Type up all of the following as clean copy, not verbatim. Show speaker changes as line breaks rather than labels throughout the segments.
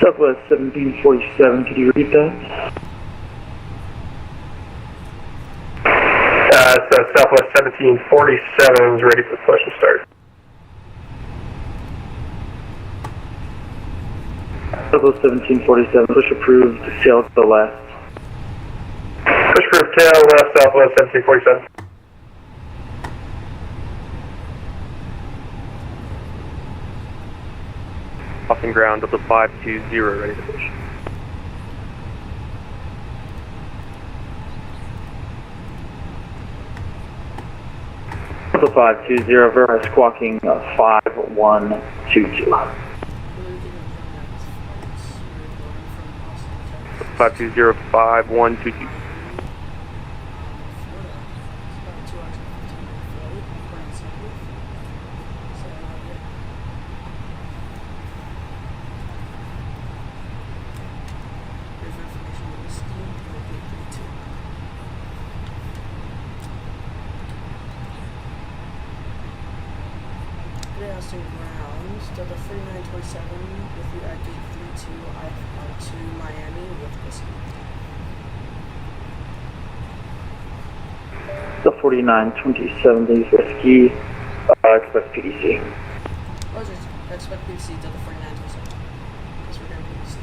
Southwest 1747, could you repeat that?
So Southwest 1747 is ready for push and start.
Southwest 1747, push approved, sail to the left.
Push approved, tail left, Southwest 1747. Crossing ground, Delta 520, ready to push.
Delta 520, verify squawking 5122.
520, 5122.
Ground, Delta 3927 with you at gate 32, I-2 Miami with whiskey.
The 4927, these whiskey, expect PDC.
Oh, just expect PDC, Delta 4927. Yes, we're going to PDC.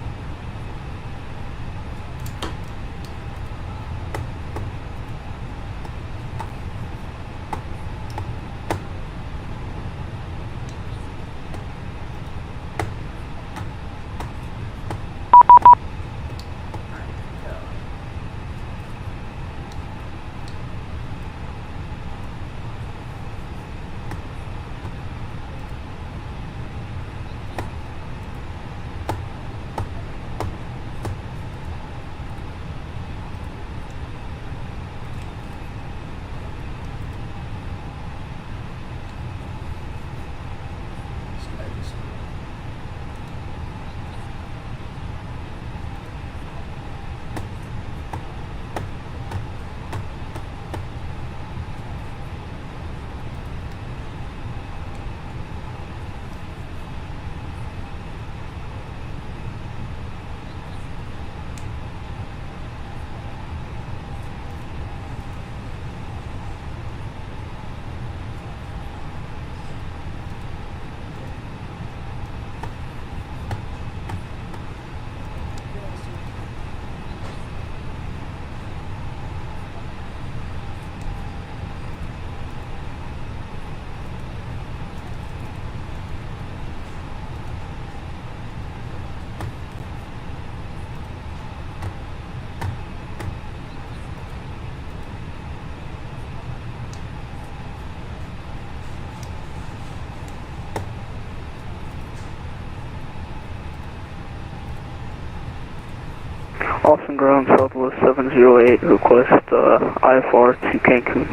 Austin ground, Southwest 708, request IFR to Cancun.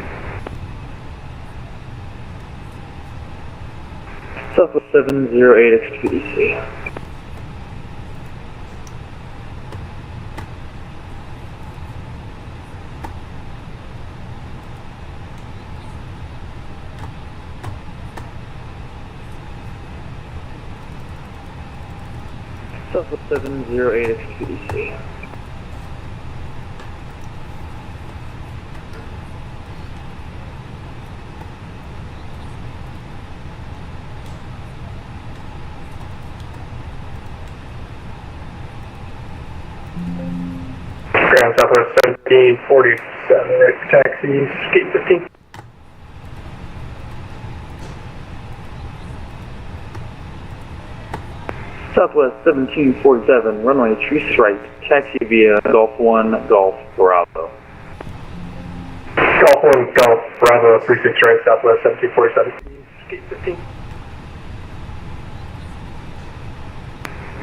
Southwest 708, expect PDC. Southwest 708, expect PDC.
Ground Southwest 1747, ready for taxi, gate 15.
Southwest 1747, runway 36 right, taxi via Golf 1, Golf Bravo.
Golf 1, Golf Bravo, 36 right, Southwest 1747. Gate 15.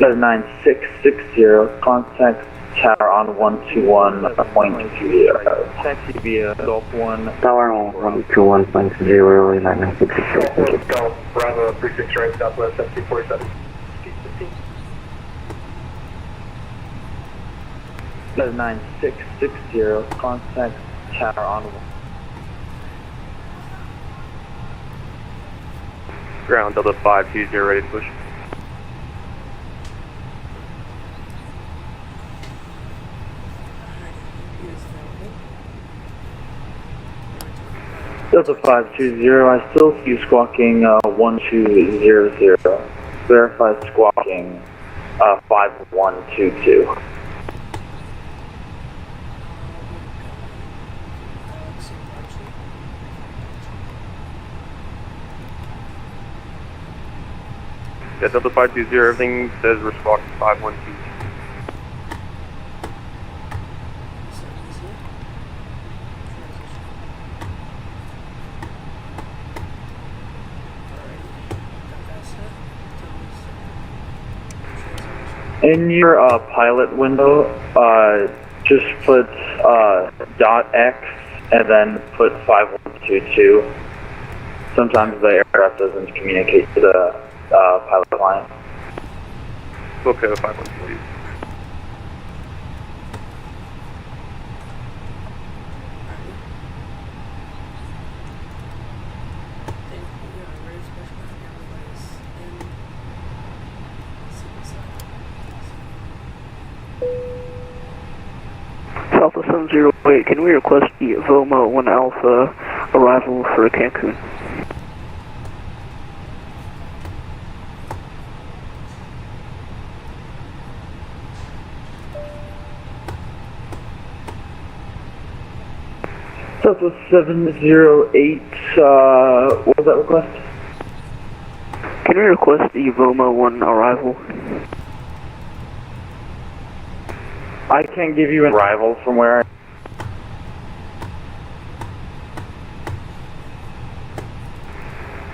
9660, contact tower on 121.0. Taxi via Golf 1.
Tower on 121.0, 9660.
Golf Bravo, 36 right, Southwest 1747. Gate 15.
9660, contact tower on 1.
Ground Delta 520, ready to push.
Delta 520, I still see you squawking 1200. Verify squawking 5122.
Yeah, Delta 520, everything says we're squawking 512.
In your pilot window, just put .x and then put 5122. Sometimes the aircraft doesn't communicate to the pilot client.
Okay, 512.
Alpha 708, can we request the Voma 1 Alpha arrival for Cancun?
Delta 708, what was that request?
Can we request the Voma 1 arrival?
I can't give you an arrival from where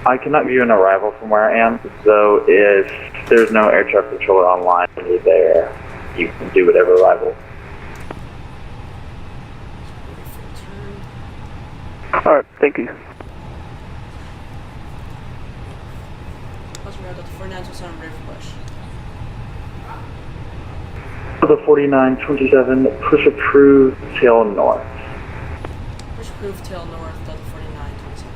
I cannot give you an arrival from where I am, so if there's no air traffic controller online when you're there, you can do whatever arrival.
Alright, thank you.
Delta 4927, ready for push.
Delta 4927, push approved, tail north.
Push approved, tail north, Delta 4927.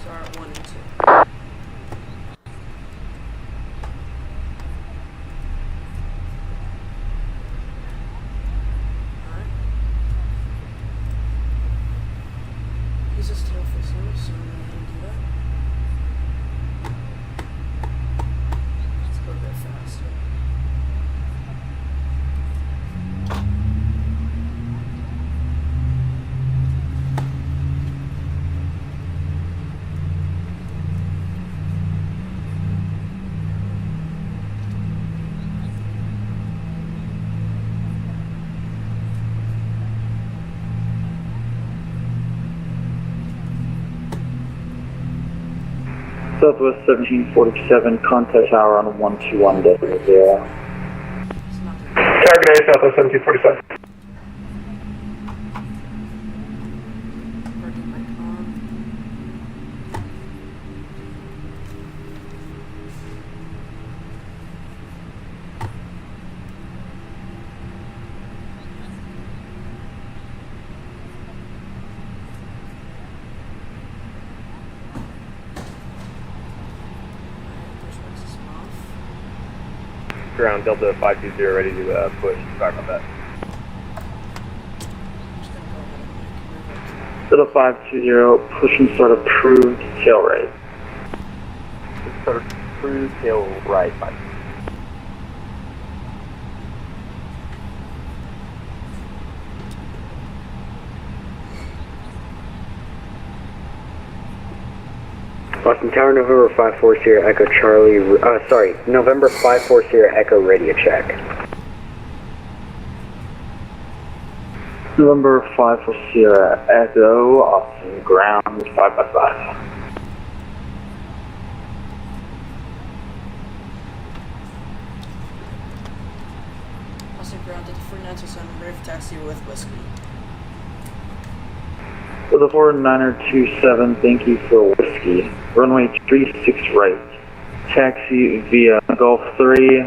Start 1 and 2. Alright. He's just tail facing, so I'm going to do that. Let's go a bit faster.
Southwest 1747, contact tower on 121.0.
It's not good.
Target A, Southwest 1747.
Working my comm.
Ground Delta 520, ready to push. Sorry about that.
Delta 520, push and start approved, tail right.
cruise, tail right, 5.
Boston Tower, November 54 Sierra Echo Charlie, November 54 Sierra Echo radio check.
November 5 for Sierra Echo, Austin ground 5x5.
Austin ground at the 4927, ready for taxi with whiskey.
For the 4927, thank you for whiskey. Runway 36 right. Taxi via Gulf 3,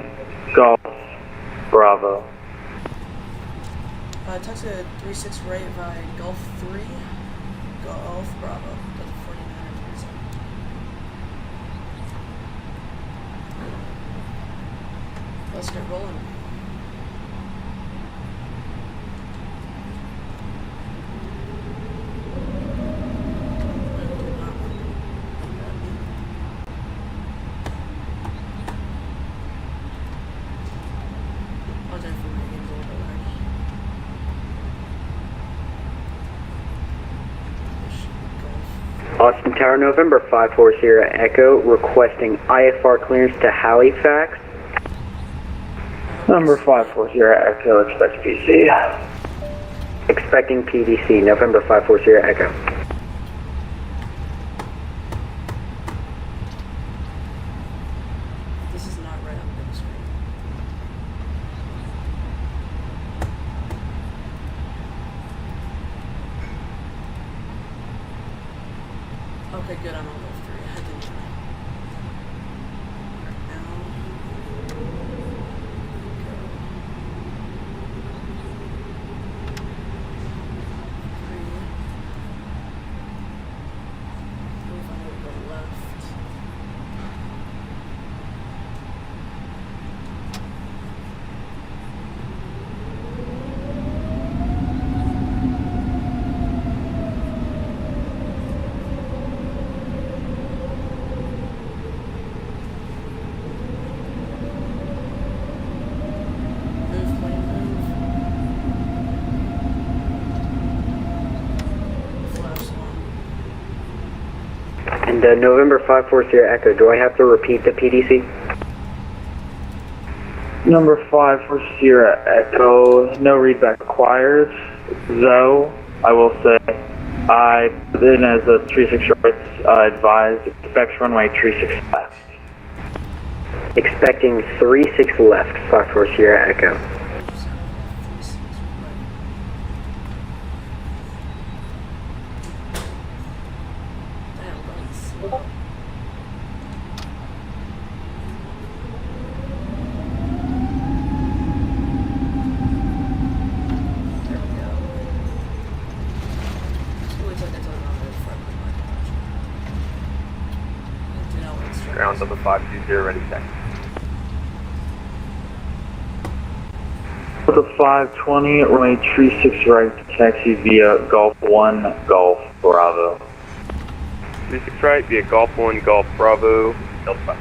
Golf, Bravo.
Taxi at 36 right via Gulf 3, Golf, Bravo. That's 4927. Let's get rolling.
Austin Tower, November 54 Sierra Echo, requesting IFR clearance to Halifax.
Number 5 for Sierra Echo, expect PC.
Expecting PDC, November 54 Sierra Echo.
This is not right on the screen. Okay, good, I'm on Gulf 3. I didn't try. Now, go left. Move, plane, move. Flash on.
And November 54 Sierra Echo, do I have to repeat the PDC?
Number 5 for Sierra Echo, no readback required, though I will say I put in as a 36 right advised, expect runway 36 left.
Expecting 36 left, 54 Sierra Echo.
Damn, going slow. There we go. Just wait till I get to the runway before I put my departure. Do not want to
Ground number 520, ready to taxi.
For the 520, runway 36 right, taxi via Golf 1, Golf, Bravo.
36 right, via Golf 1, Golf, Bravo, Delta 5.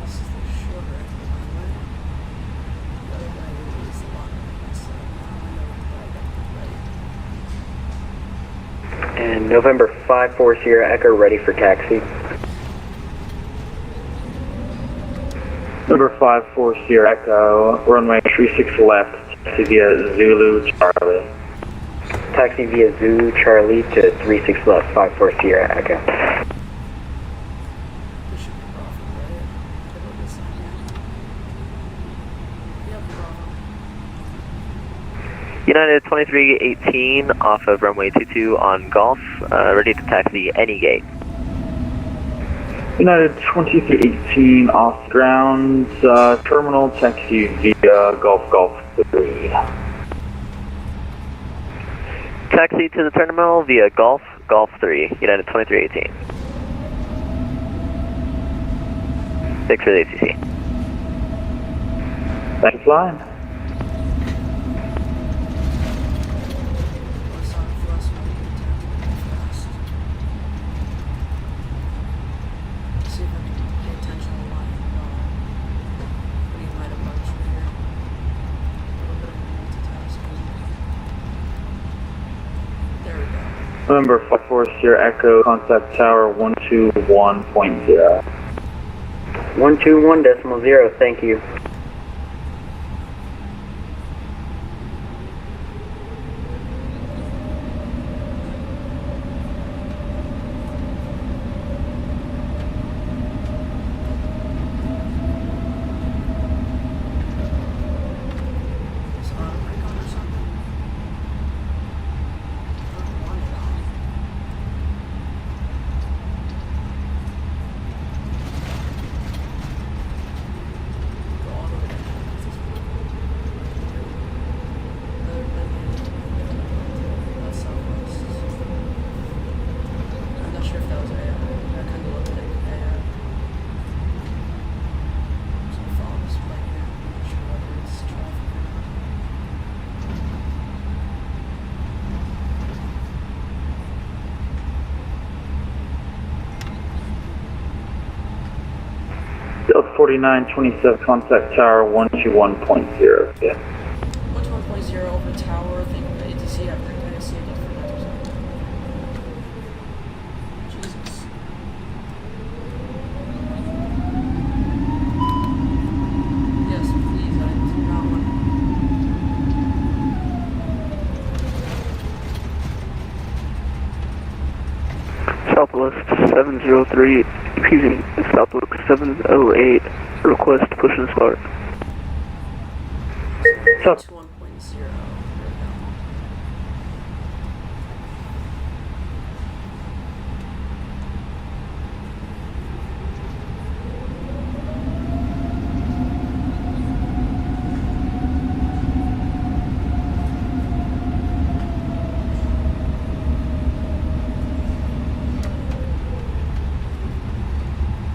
This is the shorter end of the runway. The other way is the longer one, so now I know that I got the right.
And November 54 Sierra Echo, ready for taxi.
Number 5 for Sierra Echo, runway 36 left, taxi via Zulu, Charlie.
Taxi via Zulu Charlie to 36 left, 54 Sierra Echo.
This should be Bravo, right? Put on this side here. Yep, Bravo.
United 2318 off of runway 22 on Golf, ready to taxi any gate.
United 2318 off ground, terminal taxi via Golf 3.
Taxi to the terminal via Golf Golf 3, United 2318. 6 for the ATC.
Thanks, flying.
What's on for us when we get fast? See if I can pay attention to why we might have bunch here. A little bit of multitasking. There we go.
November 54 Sierra Echo, contact tower 121.0.
121.0, thank you.
Is it auto brake on or something? I don't want it on. Go all the way down. That's Southwest. I'm not sure if that was AI. That kind of looked like AI. Some fogs right here. I'm not sure whether it's traffic or not.
Delta 4927, contact tower 121.0. Yeah.
121.0 over the tower. I think the ATC after I see it for that or something. Jesus. Yes, please. I do not want.
Southwest 703, excuse me, Southwest 708, request push and start.
South
1.0. There we go.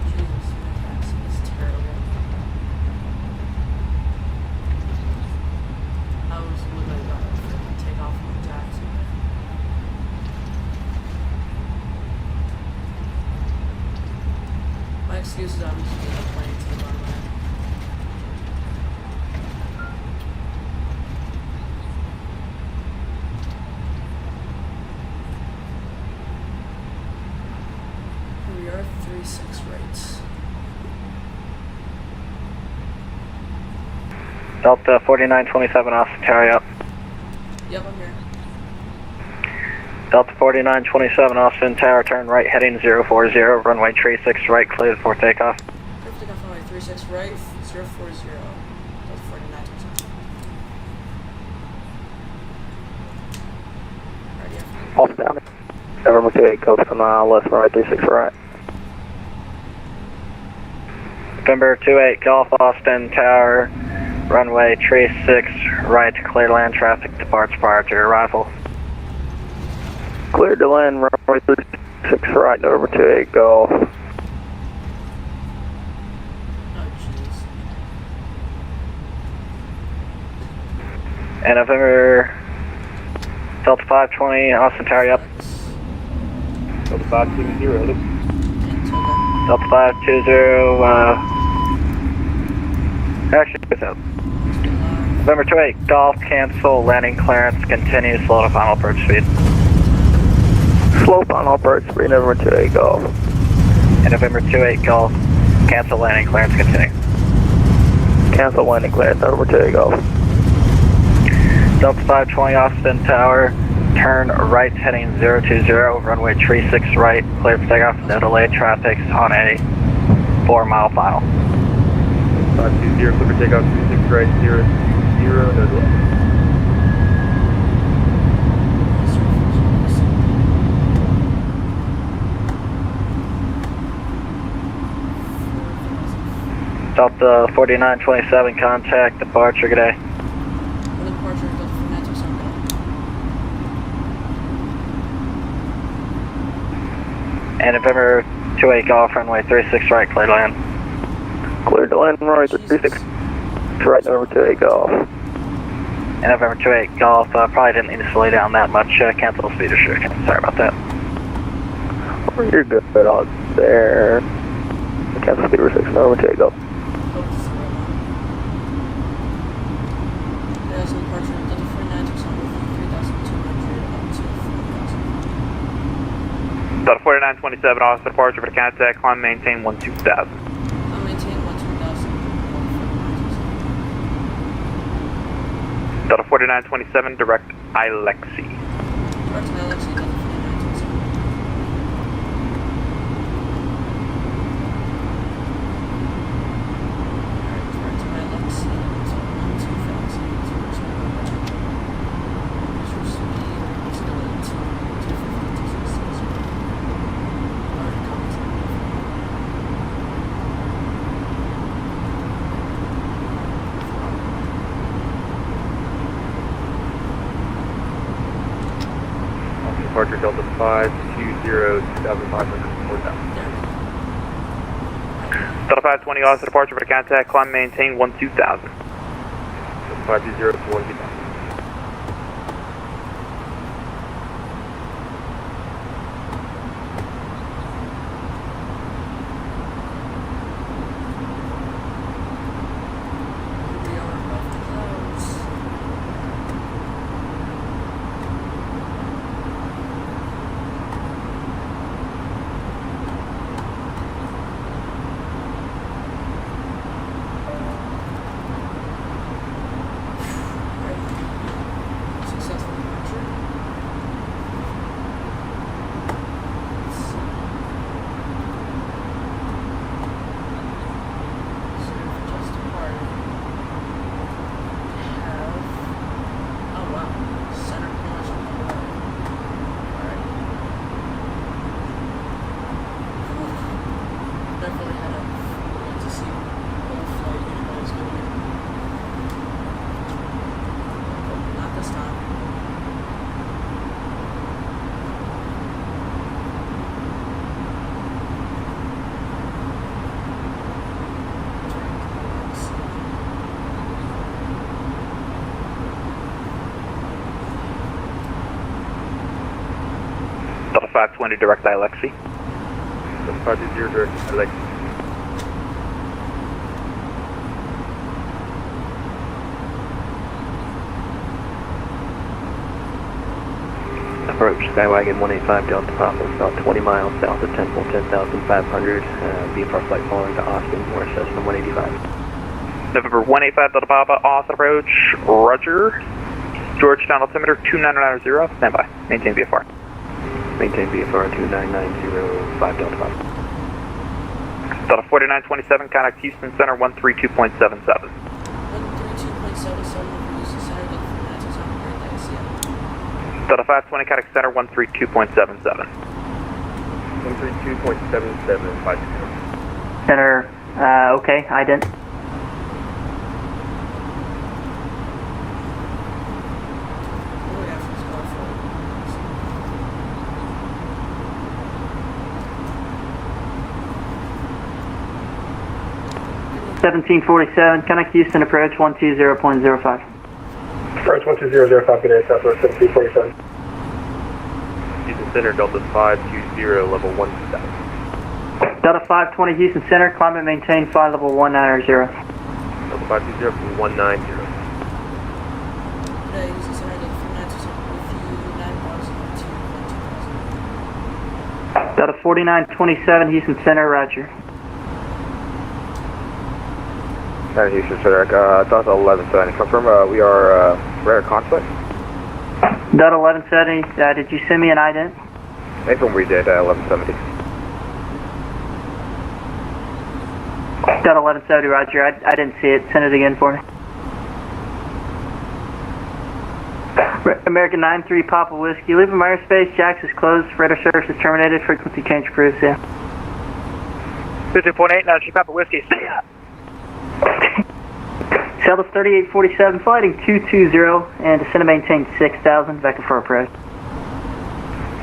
Jesus, my taxi is terrible. I was literally about to freaking take off my taxi. My excuse is I'm just getting a plane to the runway. We are 36 rates.
Delta 4927, Austin Tower, up.
Yep, I'm here.
Delta 4927, Austin Tower, turn right heading 040, runway 36 right, cleared for takeoff.
Perfect off runway 36 right, 040. That's 49%. Ready after.
Off down. November 28, coast from left, right, 36 right.
November 28, Golf, Austin Tower, runway 36 right, clear land traffic, departs prior to arrival.
Cleared to land, runway 36 right, November 28, Golf.
Oh, jeez.
And November Delta 520, Austin Tower, up.
Delta 520, look.
Delta 520, actually, it's up. November 28, Golf, cancel, landing clearance, continue, slow to final approach speed.
Slow final approach speed, November 28, Golf.
And November 28, Golf, cancel, landing clearance, continue.
Cancel landing clearance, November 28, Golf.
Delta 520, Austin Tower, turn right heading 020, runway 36 right, clear for takeoff, no delay, traffic on a 4-mile final.
520, clear for takeoff, 36 right, 020, no delay.
Delta 4927, contact departure, good day.
Other departure, Delta 4927.
And November 28 Golf, runway 36 right, clear to land.
Cleared to land, runway 36. Right, over to a golf.
And November 28 Golf, probably didn't need to slow down that much. Cancel the speed restriction. Sorry about that.
Oh, you're good on there. Cancel speed restriction, over to a golf.
There's a departure of Delta 49 to Sun with 3,200 up to 4,000.
Delta 4927, all departure for the contact, climb, maintain 12000.
I'll maintain 1,000.
Delta 4927, direct Alexi.
Direct to Alexi, Delta 49 to Sun. Direct to Alexi, so 1,200. Your speed, still at 250 Already comes in.
Departure Delta 520, 2,500, 4,000.
Delta 520, all departure for the contact, climb, maintain 12000.
Delta 520 to 1,000.
We are above the clouds. Successful departure. So we've just departed. Have, oh wow, center collision. Alright. Definitely had a wait to see what flight you guys go in. Oh, not this time.
Delta 520, direct Alexi.
Delta 520, direct Alexi.
Approach Skywagon 185 Delta Papa, about 20 miles south of Temple, 10,500. VFR flight following to Austin, or Cessna 185.
November 185, Delta Papa, off approach, roger. Georgetown altimeter 2990, stand by. Maintain VFR.
Maintain VFR 29905 Delta Papa.
Delta 4927, contact Houston Center 132.77.
132.77 for Houston Center, Delta 49 to Sun, Grand ICM.
Delta 520, contact Center 132.77.
132.77, 50.
Center, okay, ident.
Oh yeah, for this golf flight.
1747, connect Houston approach 120.05.
Approach 12005, good day, Southwest 1747.
Houston Center, Delta 520, level 1,000.
Delta 520 Houston Center, climb and maintain flight level 190.
Delta 520 from 190.
Yeah, Houston Center, Delta 49 to Sun, with you 9,000 to 1,200.
Delta 4927 Houston Center, roger.
Houston Center, Delta 1170. Confirm we are radar conflict.
Delta 1170, did you send me an ident?
Nathan, we did 1170.
Delta 1170, roger. I didn't see it. Send it again for me. American 93 Papa Whiskey. Leaving my airspace. Jax is closed. Radar service is terminated. Frequency change cruise. Yeah.
52.8, 93 Papa Whiskey, stay up.
Celtics 3847, flighting 220, and descend and maintain 6,000, vector for approach.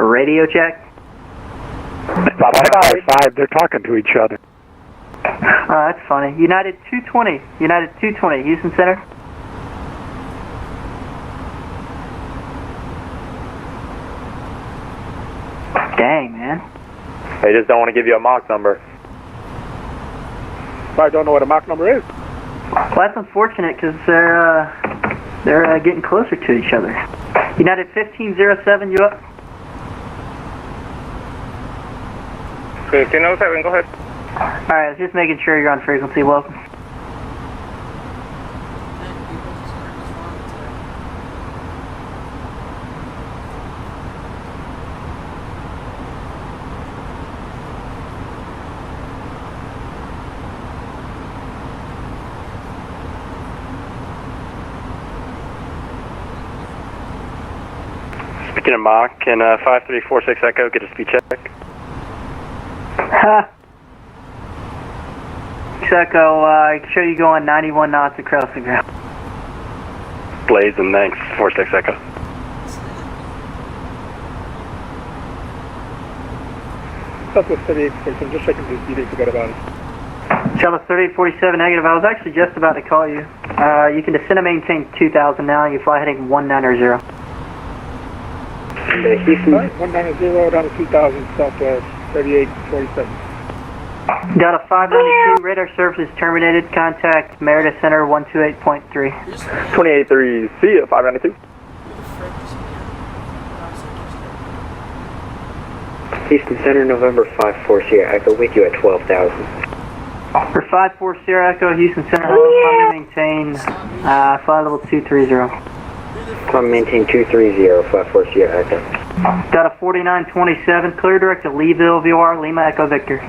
Radio check.
5, they're talking to each other.
Oh, that's funny. United 220. United 220. Houston Center. Dang, man.
They just don't want to give you a mock number.
I don't know what a Mach number is.
Well, that's unfortunate because they're getting closer to each other. United 1507, you up?
1507, go ahead.
Alright, I was just making sure you're on frequency. Welcome.
And people just aren't responding today.
Speaking of mock, can 5346 Echo get a speed check?
Ha! Echo, I can show you going 91 knots across the ground.
Blaze and thanks, 46 Echo.
Southwest 3847, just checking this detail, forgot about it.
Southwest 3847 negative. I was actually just about to call you. You can descend and maintain 2000 now. You fly heading 190.
Houston.
Alright, 190 down to 2000, Southwest 3847.
Delta 592, radar service is terminated. Contact Merida Center 128.3.
283, see ya, 592.
Who the frick is here? What I said yesterday.
Houston Center, November 54 Sierra Echo, with you at 12,000.
For 54 Sierra Echo, Houston Center, hello, maintain flight level 230.
Climb maintain 230, 54 Sierra Echo.
Delta 4927, clear direct to Leeville, VOR, Lima Echo Victor.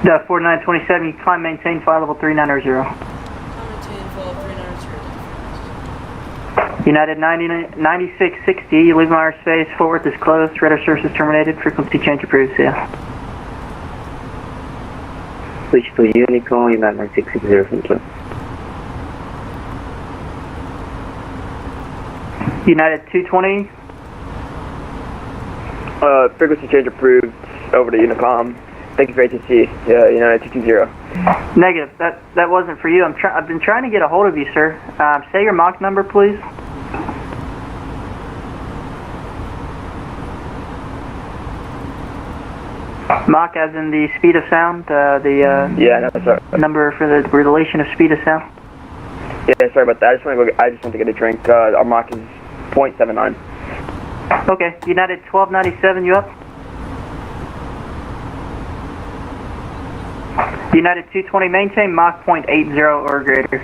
Delta 4927, you climb maintain flight level 390. United 9660, you leave my airspace, Fort Worth is closed, radar service is terminated, frequency change approved, see ya.
Switch to Unicorn, United 9660 from Club.
United 220.
Frequency change approved, over to Unicom. Thank you for HSC, United 220.
Negative, that wasn't for you. I've been trying to get a hold of you, sir. Say your Mach number, please. Mach as in the speed of sound,
Yeah, no, sorry.
number for the relation of speed of sound.
Yeah, sorry about that. I just went to get a drink. Our Mach is 0.79.
Okay, United 1297, you up? United 220, maintain Mach 0.80 or greater.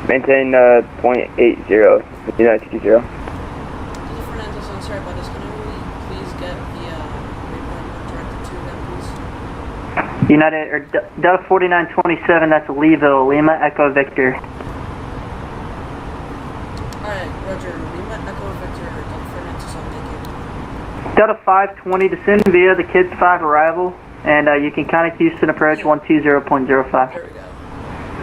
Maintain 0.80, United 220.
This is Fernando, so I'm sorry about this. Can we please get the report directed to them, please?
United, or Delta 4927, that's Leeville, Lima Echo Victor.
Alright, Roger. Lima Echo Victor, Delta Fernando, so thank you.
Delta 520, descend via the Kids 5 arrival, and you can contact Houston approach 120.05.
There we go.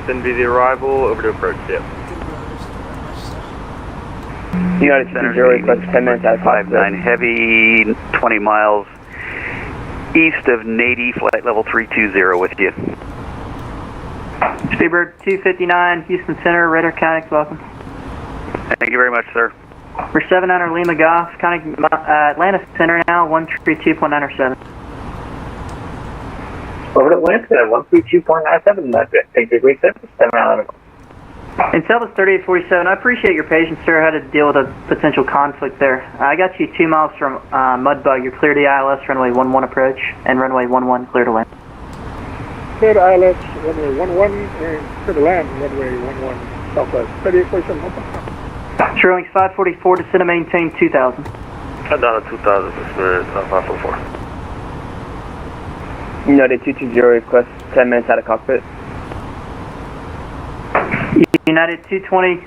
Then be the arrival, over to approach, yeah.
Good brothers, very much so.
United 220, request 10 minutes out of
59 heavy, 20 miles east of Nady, flight level 320 with you.
Speedbird 259, Houston Center, radar contact, welcome.
Thank you very much, sir.
We're 79er Lima Golf, contact Atlanta Center now, 132.907.
Over to Atlanta, 132.97, that's it. Take the great service, 711.
And Celtics 3847, I appreciate your patience, sir. I had to deal with a potential conflict there. I got you 2 miles from Mudbug. You're clear to ILS, runway 11 approach, and runway 11 clear to land.
Clear to ILS, runway 11, and clear to land, runway 11, Southwest 3847.
Showings 544, descend and maintain 2000.
Head down to 2000, Spirit 544. United 220, request 10 minutes out of cockpit.
United 220,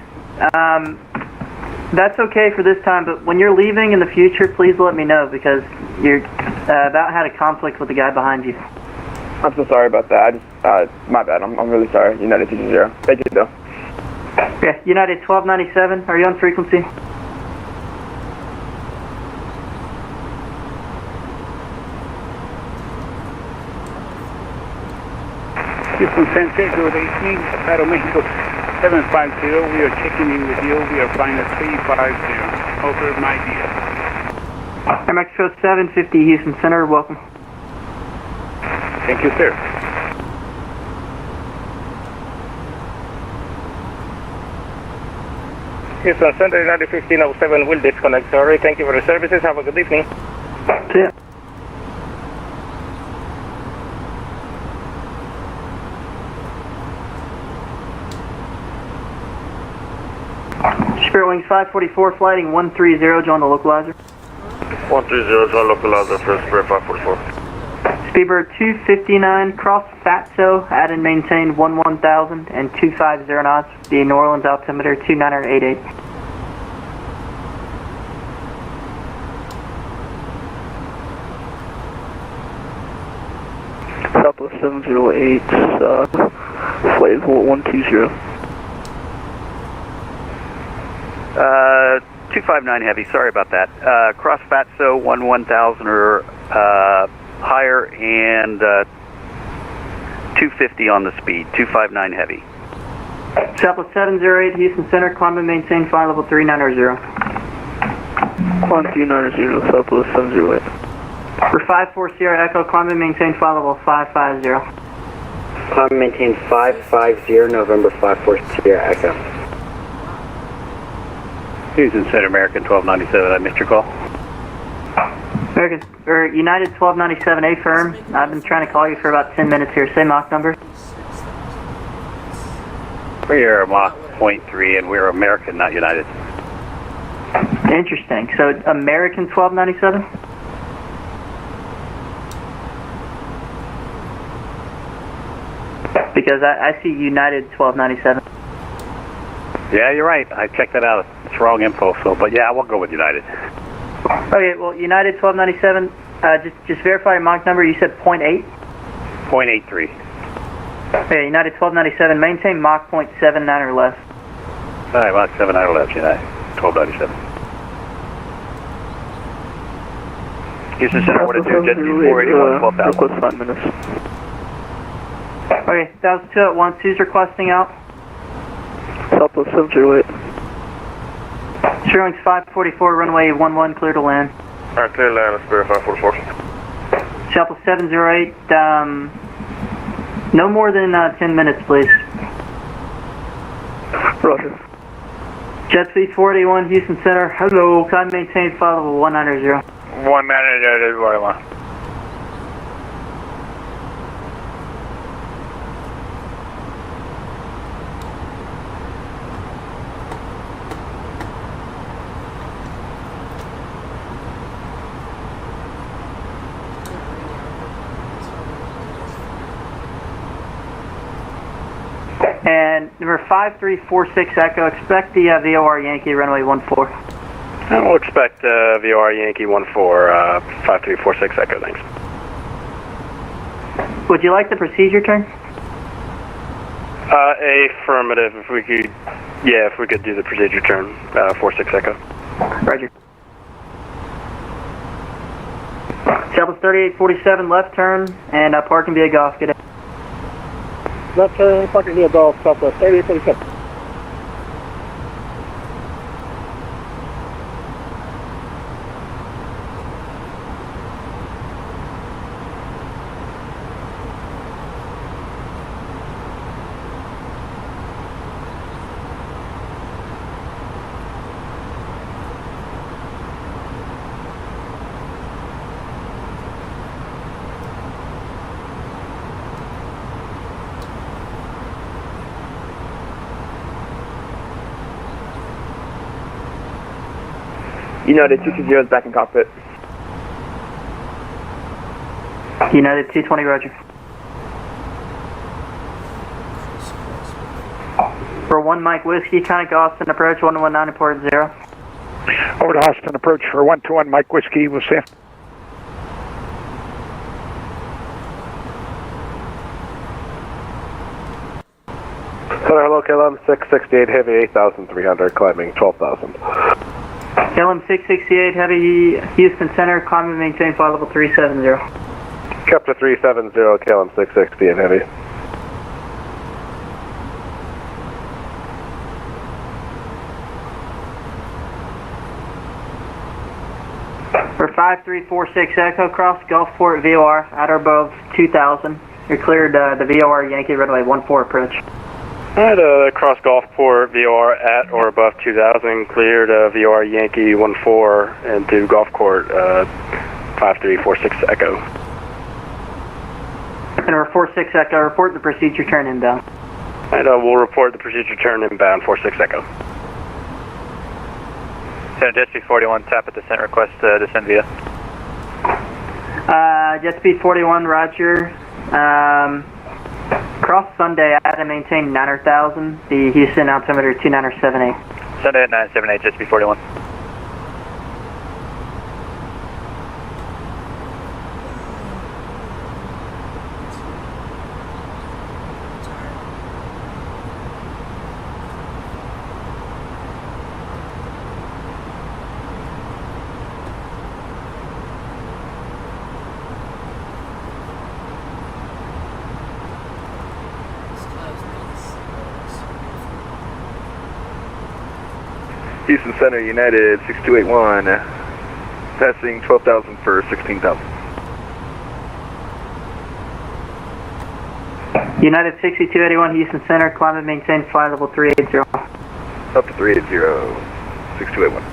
that's okay for this time, but when you're leaving in the future, please let me know, because you're about had a conflict with the guy behind you.
I'm so sorry about that. My bad. I'm really sorry. United 220. Thank you, though.
Okay, United 1297, are you on frequency?
Houston San Diego 18, Aeromexico 750. We are checking in with you. We are flying at 350. Over my dear.
Air Mexico 750, Houston Center, welcome.
Thank you, sir. Houston Center 901507 will disconnect. Sorry, thank you for the services. Have a good evening.
See ya. Spirit Wings 544, flighting 130, join the localizer.
130, join localizer for Spirit 544.
Speedbird 259, cross Fatso, add and maintain 11,000 and 250 knots. The New Orleans altimeter 2988.
Southwest 708, flight 120.
259 heavy, sorry about that. Cross Fatso 1000 or higher and 250 on the speed, 259 heavy.
Southwest 708, Houston Center, climb and maintain flight level 390.
Climb 390, Southwest 708.
For 54 Sierra Echo, climb and maintain flight level 550.
Climb and maintain 550, November 54 Sierra Echo.
Houston Center, American 1297, I missed your call.
American, or United 1297A firm. I've been trying to call you for about 10 minutes here. Say Mach number.
We are Mach 0.3 and we're American, not United.
Interesting. So American 1297? Because I see United 1297.
Yeah, you're right. I checked that out. It's wrong info, so, but yeah, we'll go with United.
Okay, well, United 1297, just verify your Mach number. You said 0.8?
0.83.
Okay, United 1297, maintain Mach 0.79 or less.
All right, Mach 7 idle left, United 1297. Houston Center, what is your jet 481, 12,000?
Request 5 minutes.
Okay, 1002 at once. Who's requesting out?
Southwest 708.
Sherwings 544, runway 11, clear to land.
All right, clear to land, Spirit 544.
Southwest 708, no more than 10 minutes, please.
Roger.
Jet speed 481, Houston Center. Hello, climb maintain flight level 190.
190, 41.
And number 5346 Echo, expect the VOR Yankee runway 14.
We'll expect VOR Yankee 14, 5346 Echo, thanks.
Would you like the procedure turn?
Affirmative, if we could, yeah, if we could do the procedure turn, 46 Echo.
Roger. Southwest 3847 left turn and parking via golf. Good day.
Left turn, parking via Golf, Southwest 3847.
United 220 is back in cockpit.
United 220, roger. For 1 Mike Whiskey, Conic Austin approach 119 port 0.
Over to Austin approach for 121 Mike Whiskey, we'll see.
Center, hello, KLM 668 Heavy 8,300, climbing 12,000.
KLM 668 Heavy, Houston Center, climb and maintain flight level 370.
Kepler 370, KLM 660 and Heavy.
For 5346 Echo, cross Gulfport VOR at or above 2000. You're cleared the VOR Yankee runway 14 approach.
Alright, cross Gulfport VOR at or above 2000, cleared VOR Yankee 14 into Gulfport 5346 Echo.
And 46 Echo, report the procedure turn inbound.
And we'll report the procedure turn inbound 46 Echo.
Center Jet Speed 41, tap at descent request descend via.
Jet Speed 41, roger. Cross Sunday at and maintain 9,000. The Houston altimeter 2978.
Sunday at 978, Jet Speed 41.
Houston Center, United 6281, passing 12,000 for 16,000.
United 6281, Houston Center, climb and maintain flight level 380.
Up to 380, 6281.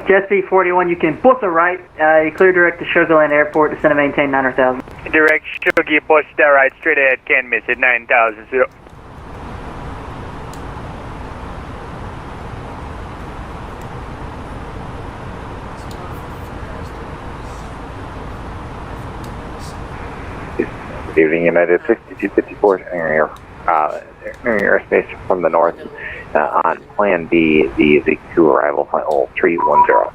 Jet Speed 41, you can bus a right. You clear direct to Sugarland Airport, descend and maintain 9,000.
Direct Sugar, bus that right, straight ahead, can't miss it, 9,000.
Good evening, United 6254, entering airspace from the north on Plan B, the Z2 arrival, flight level 310.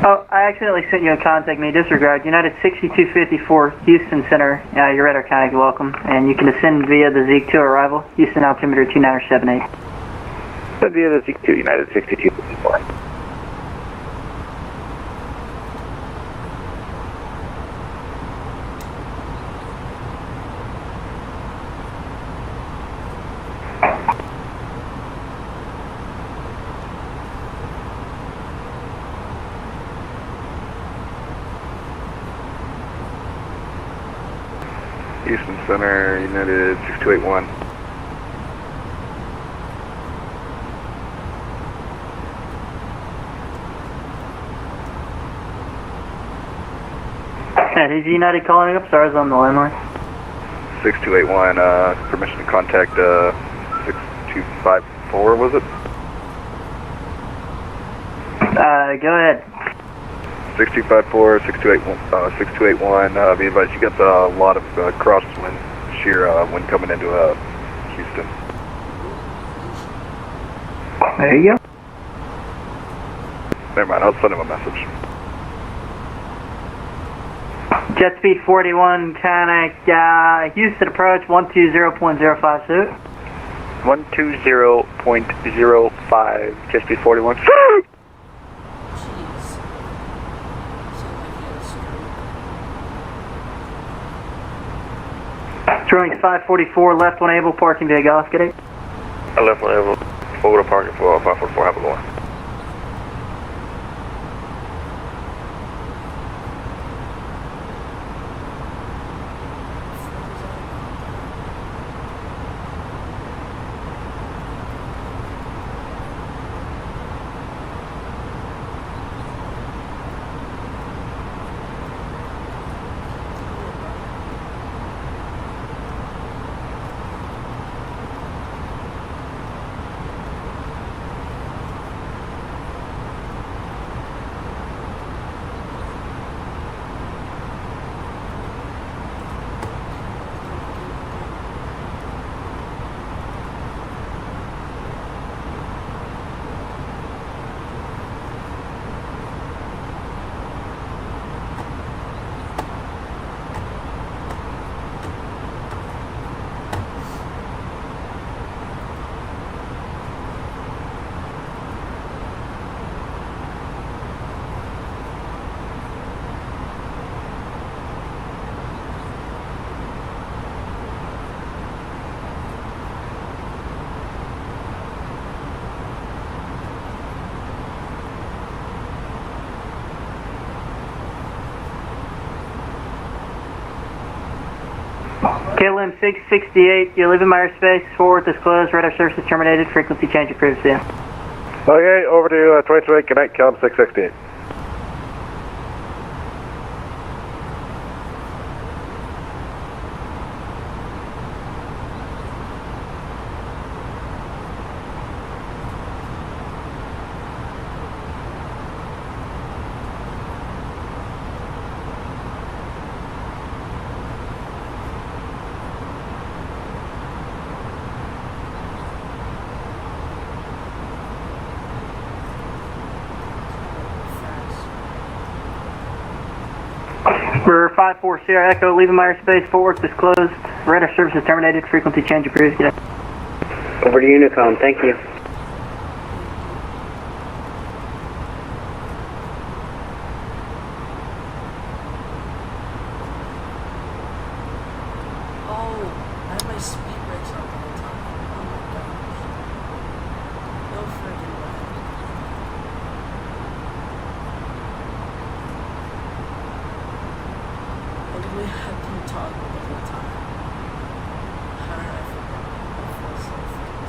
Oh, I accidentally sent you a contact me. Disregard. United 6254, Houston Center. Your radar contact, welcome. And you can descend via the Z2 arrival, Houston altimeter 2978.
Descend via the Z2, United 6254.
Houston Center, United 6281.
Is United calling up? Stars on the landline.
6281, permission to contact 6254, was it?
Go ahead.
6254, 6281, be advised you got a lot of crosswind, sheer wind coming into Houston.
There you go.
Never mind, I'll send him a message.
Jet Speed 41, connect Houston approach 120.050.
120.05, Jet Speed 41.
Drawing 544, left one able, parking via Golf, get it?
I left one able, forward to parking for 544, have a go on.
KLM 668, you're leaving my airspace, forward disclosed, radar service is terminated, frequency change approved, see ya.
Okay, over to 2028, good night, KLM 668.
We're 5-4 Sierra Echo, leaving my airspace, forward disclosed, radar service is terminated, frequency change approved, yeah.
Over to Unicom, thank you.
Oh, I have my speed brakes on all the time. Oh my gosh. No friggin' way. I literally had them toggled the whole time. How did I forget? I feel so freaking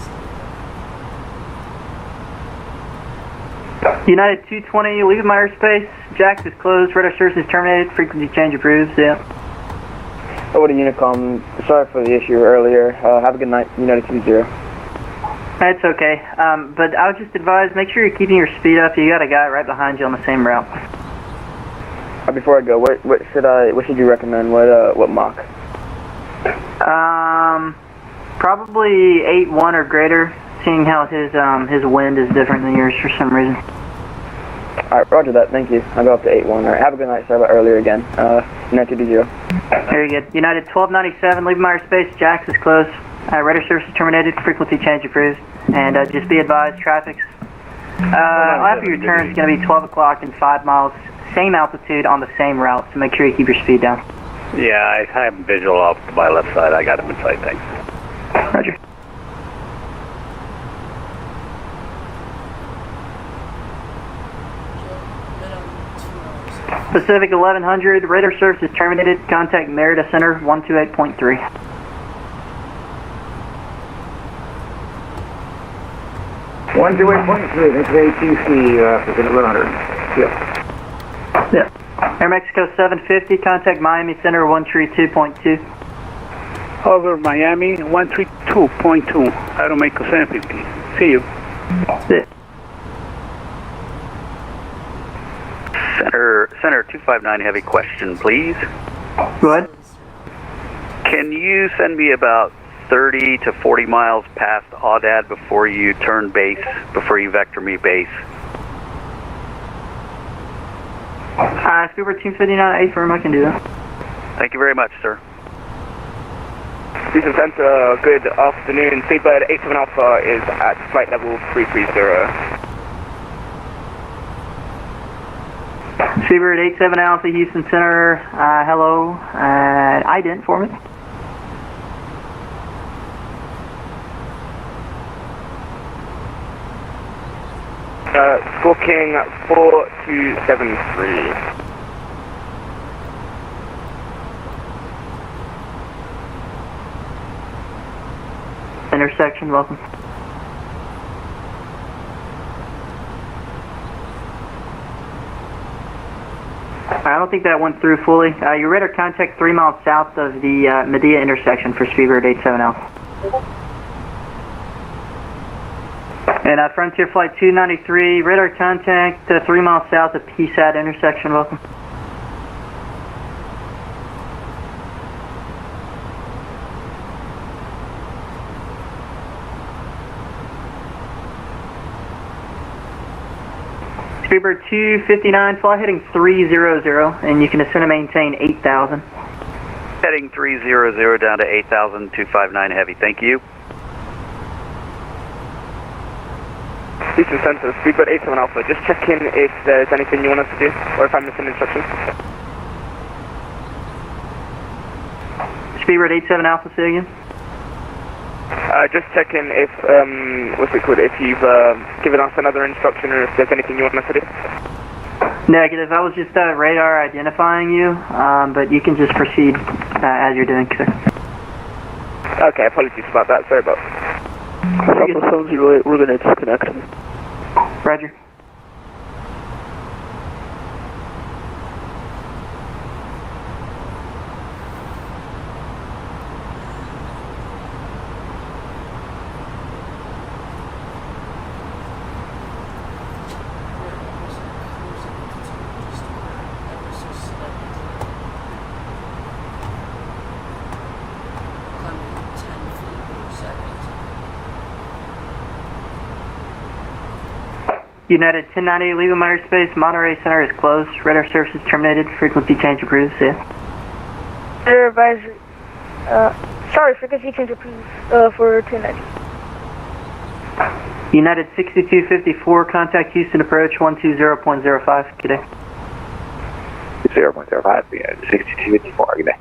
stupid.
United 220, leaving my airspace, Jax is closed, radar service is terminated, frequency change approved, see ya.
Over to Unicom. Sorry for the issue earlier. Have a good night, United 20.
It's okay, but I would just advise, make sure you're keeping your speed up. You got a guy right behind you on the same route.
Before I go, what should you recommend? What Mach?
Probably 8-1 or greater, seeing how his wind is different than yours for some reason.
Alright, roger that, thank you. I'll go up to 8-1. Alright, have a good night, sorry about earlier again. United 20.
Very good. United 1297, leaving my airspace, Jax is closed. Radar service is terminated, frequency change approved. And just be advised, traffic's, after your turn is going to be 12 o'clock and 5 miles, same altitude on the same route, so make sure you keep your speed down.
Yeah, I have visual off to my left side. I got him in sight, thanks.
Roger. Pacific 1100, radar service is terminated. Contact Merida Center 128.3.
That's ATC, Pacific 1100.
Yeah. Air Mexico 750, contact Miami Center 132.2.
Over Miami 132.2. Aeromexico 750. See you.
Yeah.
Center 259 heavy question, please.
Go ahead.
Can you send me about 30 to 40 miles past Audad before you turn base, before you vector me base?
Speedbird 259 A-firm, I can do that.
Thank you very much, sir.
Houston Center, good afternoon. Speedbird 87 Alpha is at flight level 330.
Speedbird 87 Alpha, Houston Center, hello, ident for me.
Squawking 4273.
Intersection, welcome. I don't think that went through fully. Your radar contact 3 miles south of the Medea intersection for Speedbird 87 Alpha. And Frontier Flight 293, radar contact 3 miles south of PSAT intersection, welcome. Speedbird 259, fly heading 300, and you can ascend and maintain 8,000.
Heading 300 down to 8,000, 259 heavy, thank you.
Houston Center, Speedbird 87 Alpha, just check in if there's anything you want us to do, or if I'm missing instructions.
Speedbird 87 Alpha, say again?
Just check in if, if you've given us another instruction or if there's anything you want us to do.
Negative, I was just radar identifying you, but you can just proceed as you're doing, sir.
Okay, apologies about that. Sorry about.
Papa 708, we're going to disconnect.
Roger. United 1090, leaving my airspace. Monterey Center is closed. Radar services terminated. Frequency change approved. See ya.
Radar advisory. Sorry, frequency change approved for 290.
United 6254, contact Houston approach 120.05. Good day.
0.05, United 6254, good day.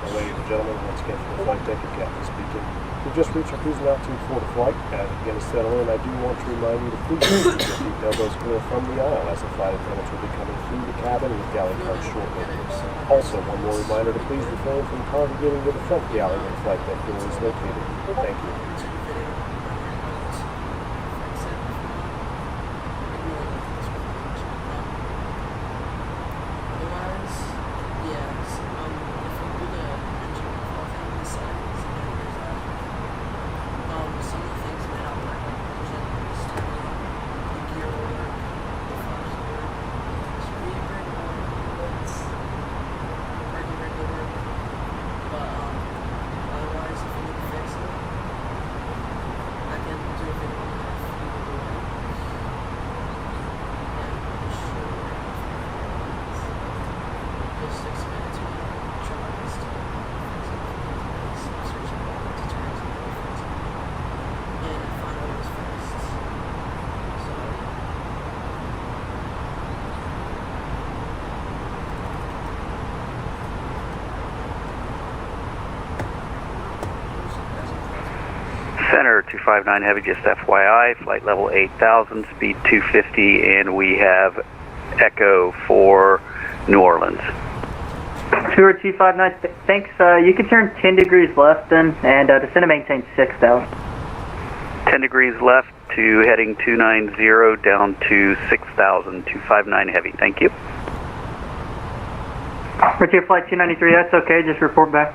Ladies and gentlemen, once again from the flight deck, your captain speaking. We just reached our cruising altitude for the flight. As we begin to settle in, I do want to remind you to please keep your seat elbows clear from the aisle, as the flight attendants will be coming through the cabin with galley cards shortly. Also, one more reminder to please refrain from congregating to the front galley where the flight deck door is located. Thank you.
Center 259 Heavy, just FYI, flight level 8,000, speed 250, and we have Echo for New Orleans.
Tour 259, thanks. You can turn 10 degrees left then, and descend to maintain 6,000.
10 degrees left to heading 290 down to 6,000, 259 Heavy. Thank you.
Roger, flight 293, that's okay, just report back.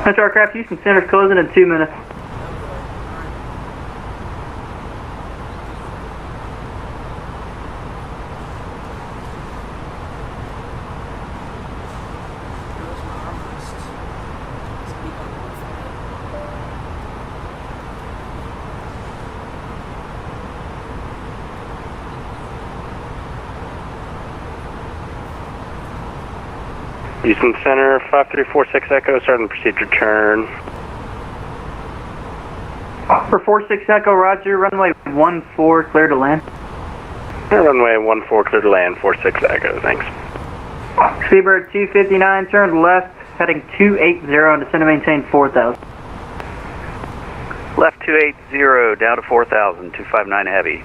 That's aircraft Houston Center's closing in 2 minutes.
Houston Center, 5346 Echo, starting the procedure turn.
For 46 Echo, roger, runway 14, clear to land.
Runway 14, clear to land, 46 Echo, thanks.
Speedbird 259, turn left, heading 280 and descend to maintain 4,000.
Left 280, down to 4,000, 259 heavy.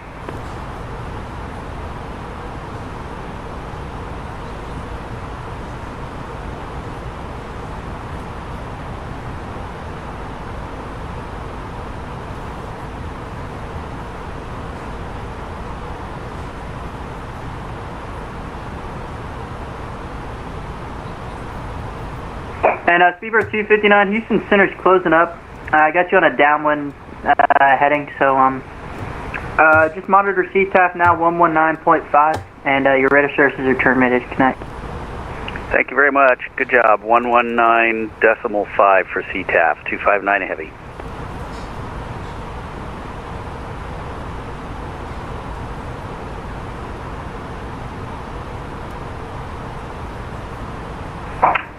And Speedbird 259, Houston Center's closing up. I got you on a downwind heading, so just monitor CTAF now 119.5, and your radar services are terminated. Good night.
Thank you very much. Good job. 119.5 for CTAF, 259 heavy.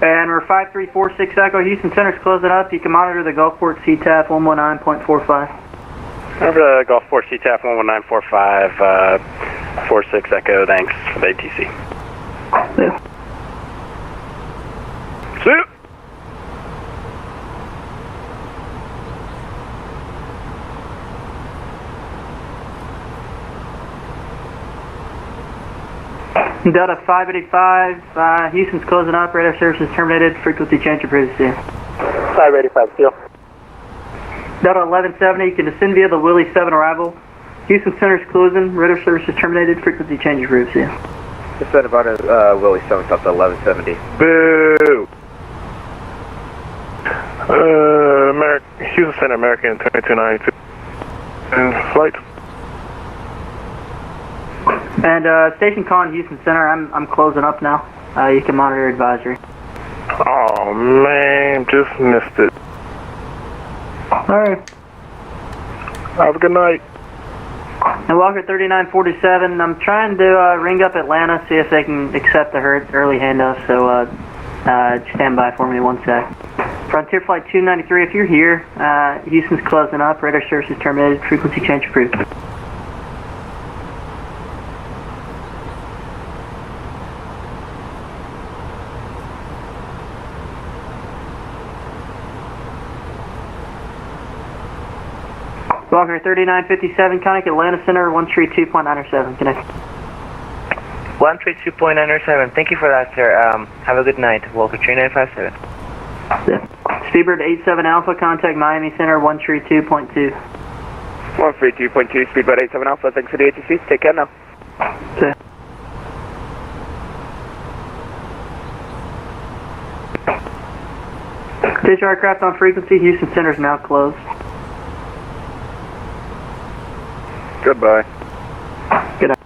And we're 5346 Echo, Houston Center's closing up. You can monitor the Gulfport CTAF 119.45.
Over to Gulfport CTAF 11945, 46 Echo, thanks for the ATC.
Yeah.
Salute!
Delta 585, Houston's closing up. Radar services terminated. Frequency change approved. See ya.
585, still.
Delta 1170, you can descend via the Willie 7 arrival. Houston Center's closing. Radar services terminated. Frequency change approved. See ya.
Descend about Willie 7, Delta 1170.
Boo! Houston Center, American 2292. And flight.
And Station Con, Houston Center, I'm closing up now. You can monitor advisory.
Oh man, just missed it.
Alright.
Have a good night.
And Walker 3947, I'm trying to ring up Atlanta, see if they can accept the early handoff, so stand by for me 1 sec. Frontier Flight 293, if you're here, Houston's closing up, radar services terminated, frequency change approved. Walker 3957, Conic Atlanta Center, 132.907, connect.
132.907, thank you for that, sir. Have a good night. Walker 3957.
Yeah. Speedbird 87 Alpha, contact Miami Center, 132.2.
132.2, Speedbird 87 Alpha, thanks for the ATC. Take care now.
See ya. Station aircraft on frequency, Houston Center is now closed.
Goodbye.
Good night.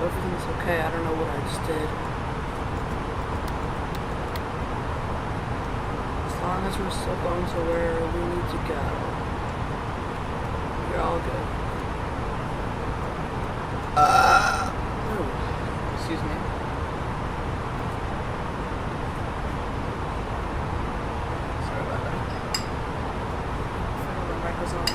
Everything's okay. I don't know what I just did. As long as we're still going to where we need to go, you're all good. Excuse me. Sorry about that. I forgot my mic was on.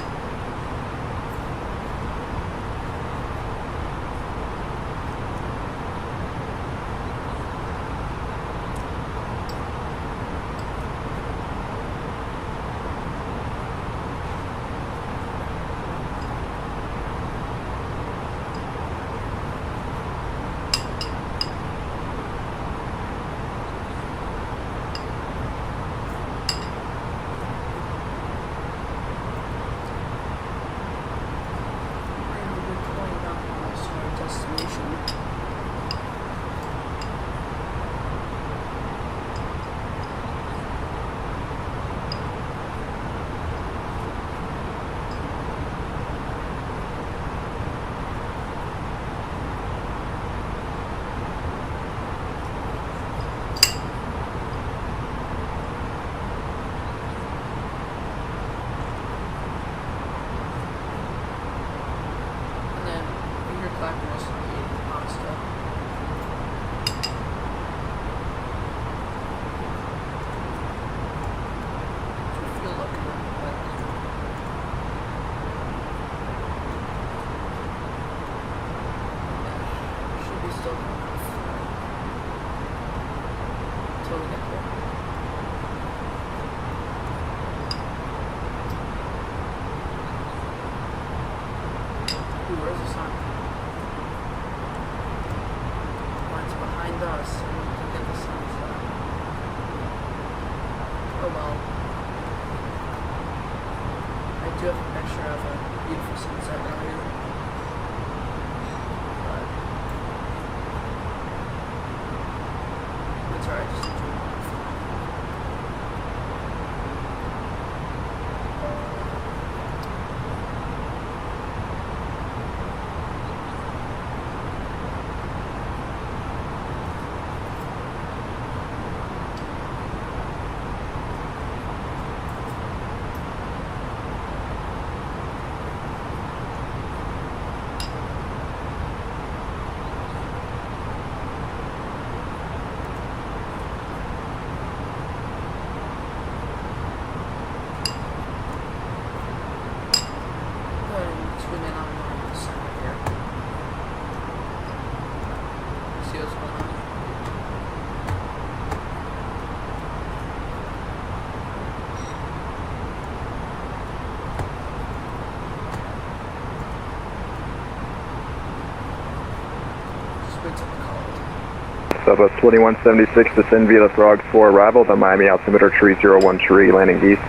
Southwest 2176, descend via the Frogs 4 arrival, the Miami altimeter tree 01 tree, landing east.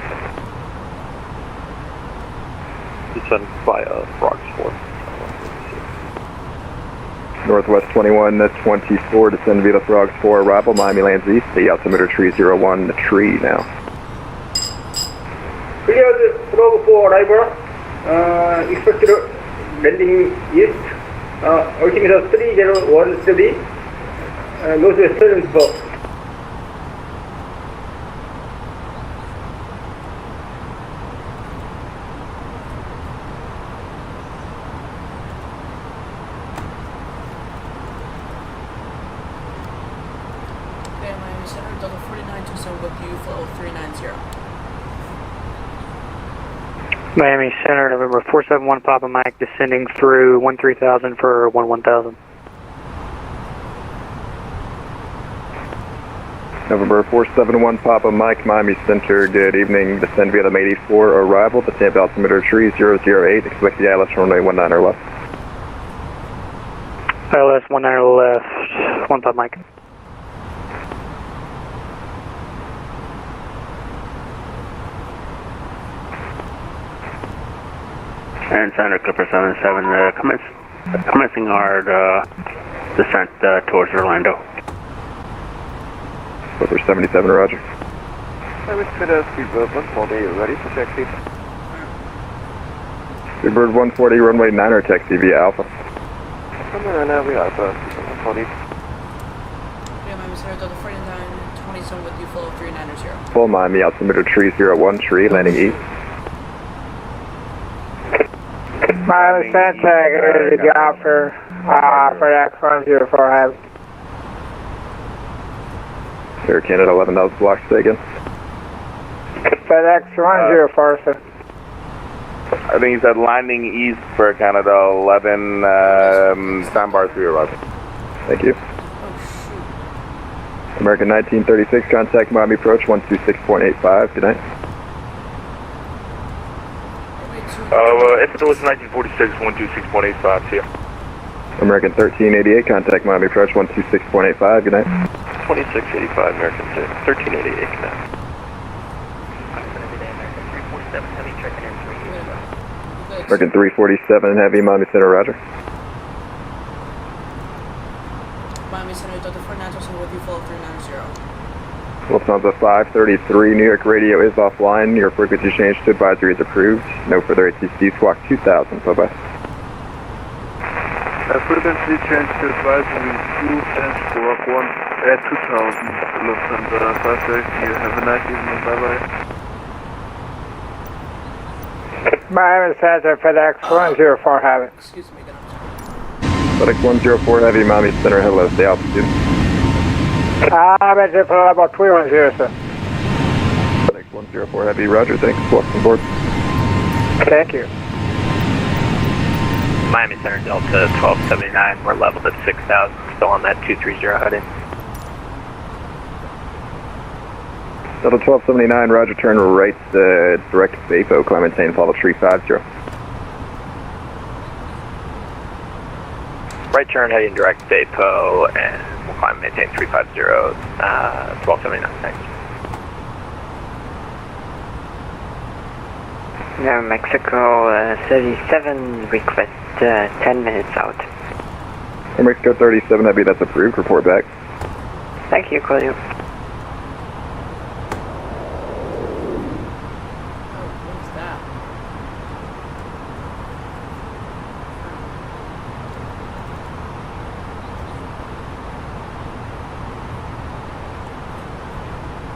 Descend via Frogs 4.
Northwest 2124, descend via the Frogs 4 arrival, Miami lands east, the altimeter tree 01, the tree now.
Clear the Frog 4 arrival, expected landing east, altimeter 301 northwest 74.
Miami Center, November 471 Papa Mike, descending through 13,000 for 11,000.
November 471 Papa Mike, Miami Center, good evening. Descend via the May 84 arrival, the Tampa altimeter tree 008, expect the ILS runway 19 left.
ILS 19 left, 1 Papa Mike.
And Center Clipper 77, commencing our descent towards Orlando.
Clipper 77, roger.
Speedbird 140, ready for taxi.
Speedbird 140, runway 9er taxi via Alpha.
Right now we have 20.
Yeah, Miami Center, Delta 49, 27 with you, flow 390.
Full Miami, altimeter 301 tree, landing east.
Miami Center, the job for FedEx 104 Heavy.
Air Canada 11,000 blocks, say again.
FedEx 104, sir.
I think he said landing east for Canada 11, sandbar 3 arrival.
Thank you. American 1936, contact Miami approach 126.85, good night.
If it was 1946, 126.85, see ya.
American 1388, contact Miami approach 126.85, good night.
2685 American 1388, good night.
American 347, heavy, Miami Center, roger.
Miami Center, Delta 49, with you, flow 390.
Lufthansa 533, New York radio is offline. Your frequency change to advisory is approved. No further ATC, squawk 2000, bye-bye.
Frequency change to advisory 2 and squawk 1 at 2000. Lufthansa 533, have a nice evening, bye-bye.
Miami Center, FedEx 104 Heavy.
Excuse me,
FedEx 104 heavy, Miami Center, hello, stay altitude.
I'm at for about 310, sir.
FedEx 104 heavy, roger, thanks, welcome aboard.
Thank you.
Miami Center, Delta 1279, we're leveled at 6,000, still on that 230 heading.
Delta 1279, roger, turn right, direct Vapo, climb maintain, follow 350.
Right turn heading direct Vapo, and we'll climb maintain 350, 1279, thanks.
Now Mexico 37, request 10 minutes out.
Mexico 37 heavy, that's approved, report back.
Thank you, call you.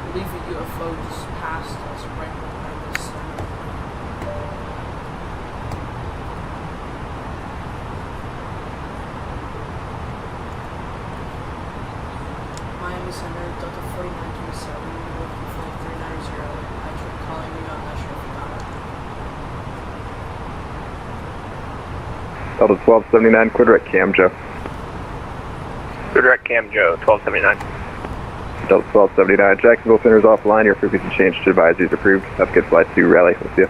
I believe a UFO just passed us right behind us. Miami Center, Delta 4927, working flight 390. I tried calling you, I'm not sure if you got it.
Delta 1279, clear direct Cam Joe.
Clear direct Cam Joe, 1279.
Delta 1279, Jacksonville Center is offline. Your frequency change to advisory is approved. Have a good flight to Raleigh. We'll see you.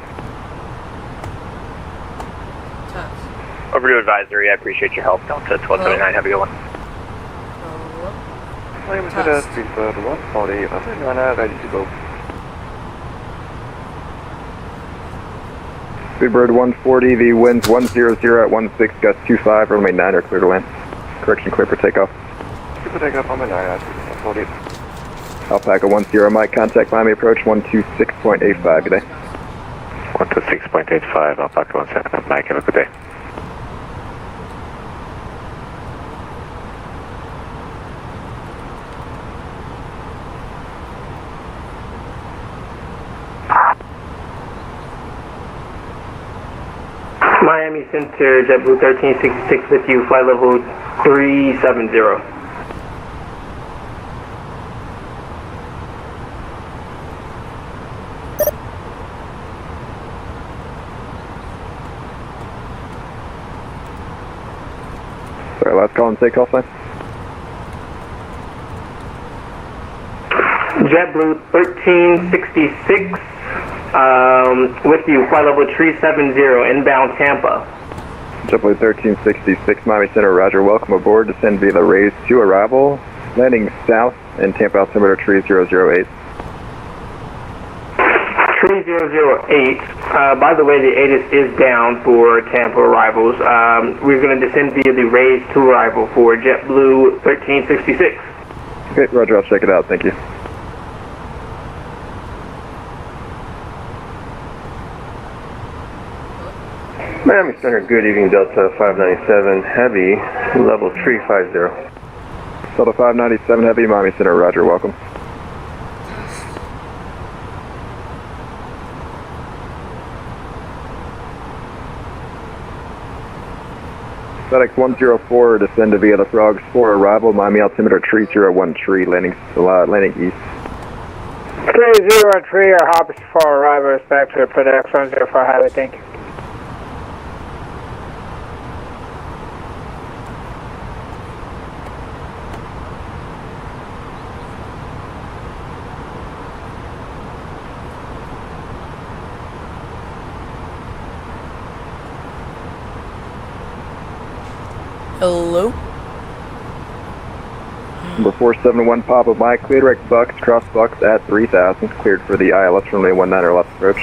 Over to advisory, I appreciate your help. Delta 1279, have a good one.
Miami Center, 341, 48, ready to go.
Speedbird 140, the winds 100 at 16, gust 25, runway 9 are clear to land. Correction, clear for takeoff.
Clear for takeoff, runway 9, 48.
Alpaca 10, Mike, contact Miami approach 126.85, good day.
126.85, Alpaca 17, Mike, have a good day.
Miami Center, JetBlue 1366 with you, flight level 370.
Sorry, last call and take call sign.
JetBlue 1366 with you, flight level 370, inbound Tampa.
JetBlue 1366, Miami Center, roger, welcome aboard. Descend via the Rays to arrival. Landing south in Tampa altimeter 3008.
3008. By the way, the ATIS is down for Tampa arrivals. We're going to descend via the Rays to arrival for JetBlue 1366.
Okay, roger, I'll check it out, thank you.
Miami Center, good evening, Delta 597 Heavy, level 350.
Delta 597 Heavy, Miami Center, roger, welcome. FedEx 104, descend to via the Frogs for arrival, Miami altimeter 301 landing east.
303, our hoppers for arrival, respect to FedEx 104 highway, thank you.
Hello?
Number 471 Papa Mike, clear direct Bucks, cross Bucks at 3000, cleared for the ILS runway 19 left approach.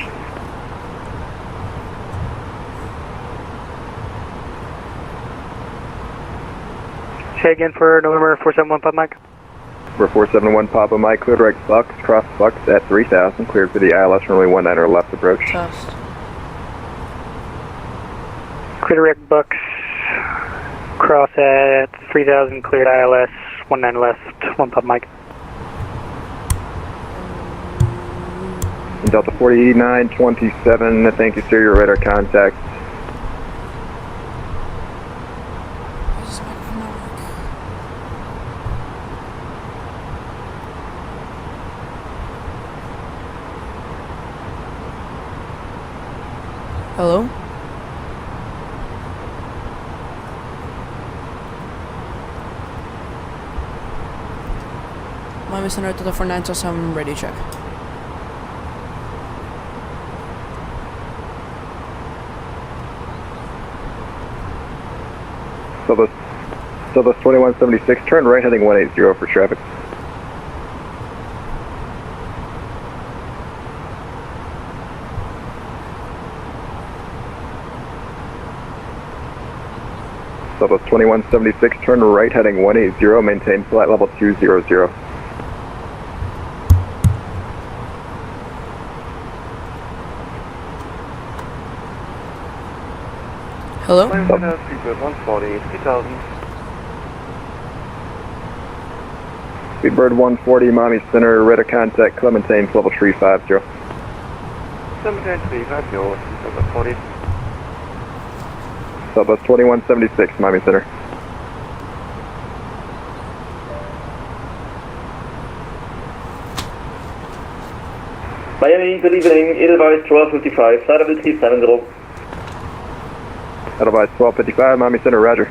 Say again for November 471 Papa Mike.
Number 471 Papa Mike, clear direct Bucks, cross Bucks at 3000, cleared for the ILS runway 19 left approach.
Test.
Clear direct Bucks. Cross at 3000, cleared ILS, 19 left, 1 Papa Mike.
Delta 4927, thank you sir, your radar contact.
Hello? Miami Center to the 4927, ready check.
Southwest 2176, turn right heading 180 for traffic. Southwest 2176, turn right heading 180, maintain flight level 200.
Hello?
Speedbird 140, 3000.
Speedbird 140, Miami Center, radar contact, Clementine, level 350.
Clementine 350, Southwest 40.
Southwest 2176, Miami Center.
Miami, good evening, Edelweiss 1255, flight level 370.
Edelweiss 1255, Miami Center, roger.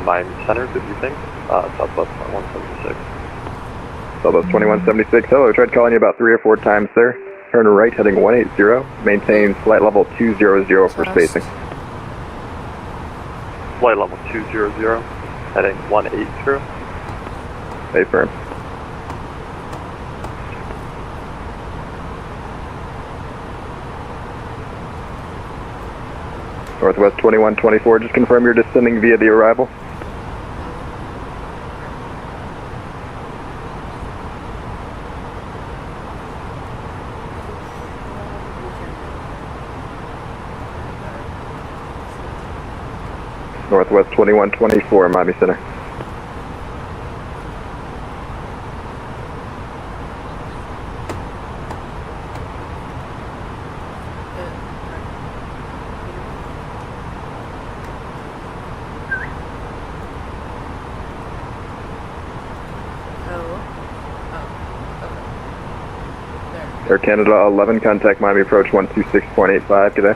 Miami Center, good evening, Southwest 176.
Southwest 2176, hello, I tried calling you about 3 or 4 times there. Turn right heading 180, maintain flight level 200 for spacing.
Flight level 200, heading 180.
Stay firm. Northwest 2124, just confirm you're descending via the arrival. Northwest 2124, Miami Center. Air Canada 11, contact Miami approach 126.85, good day.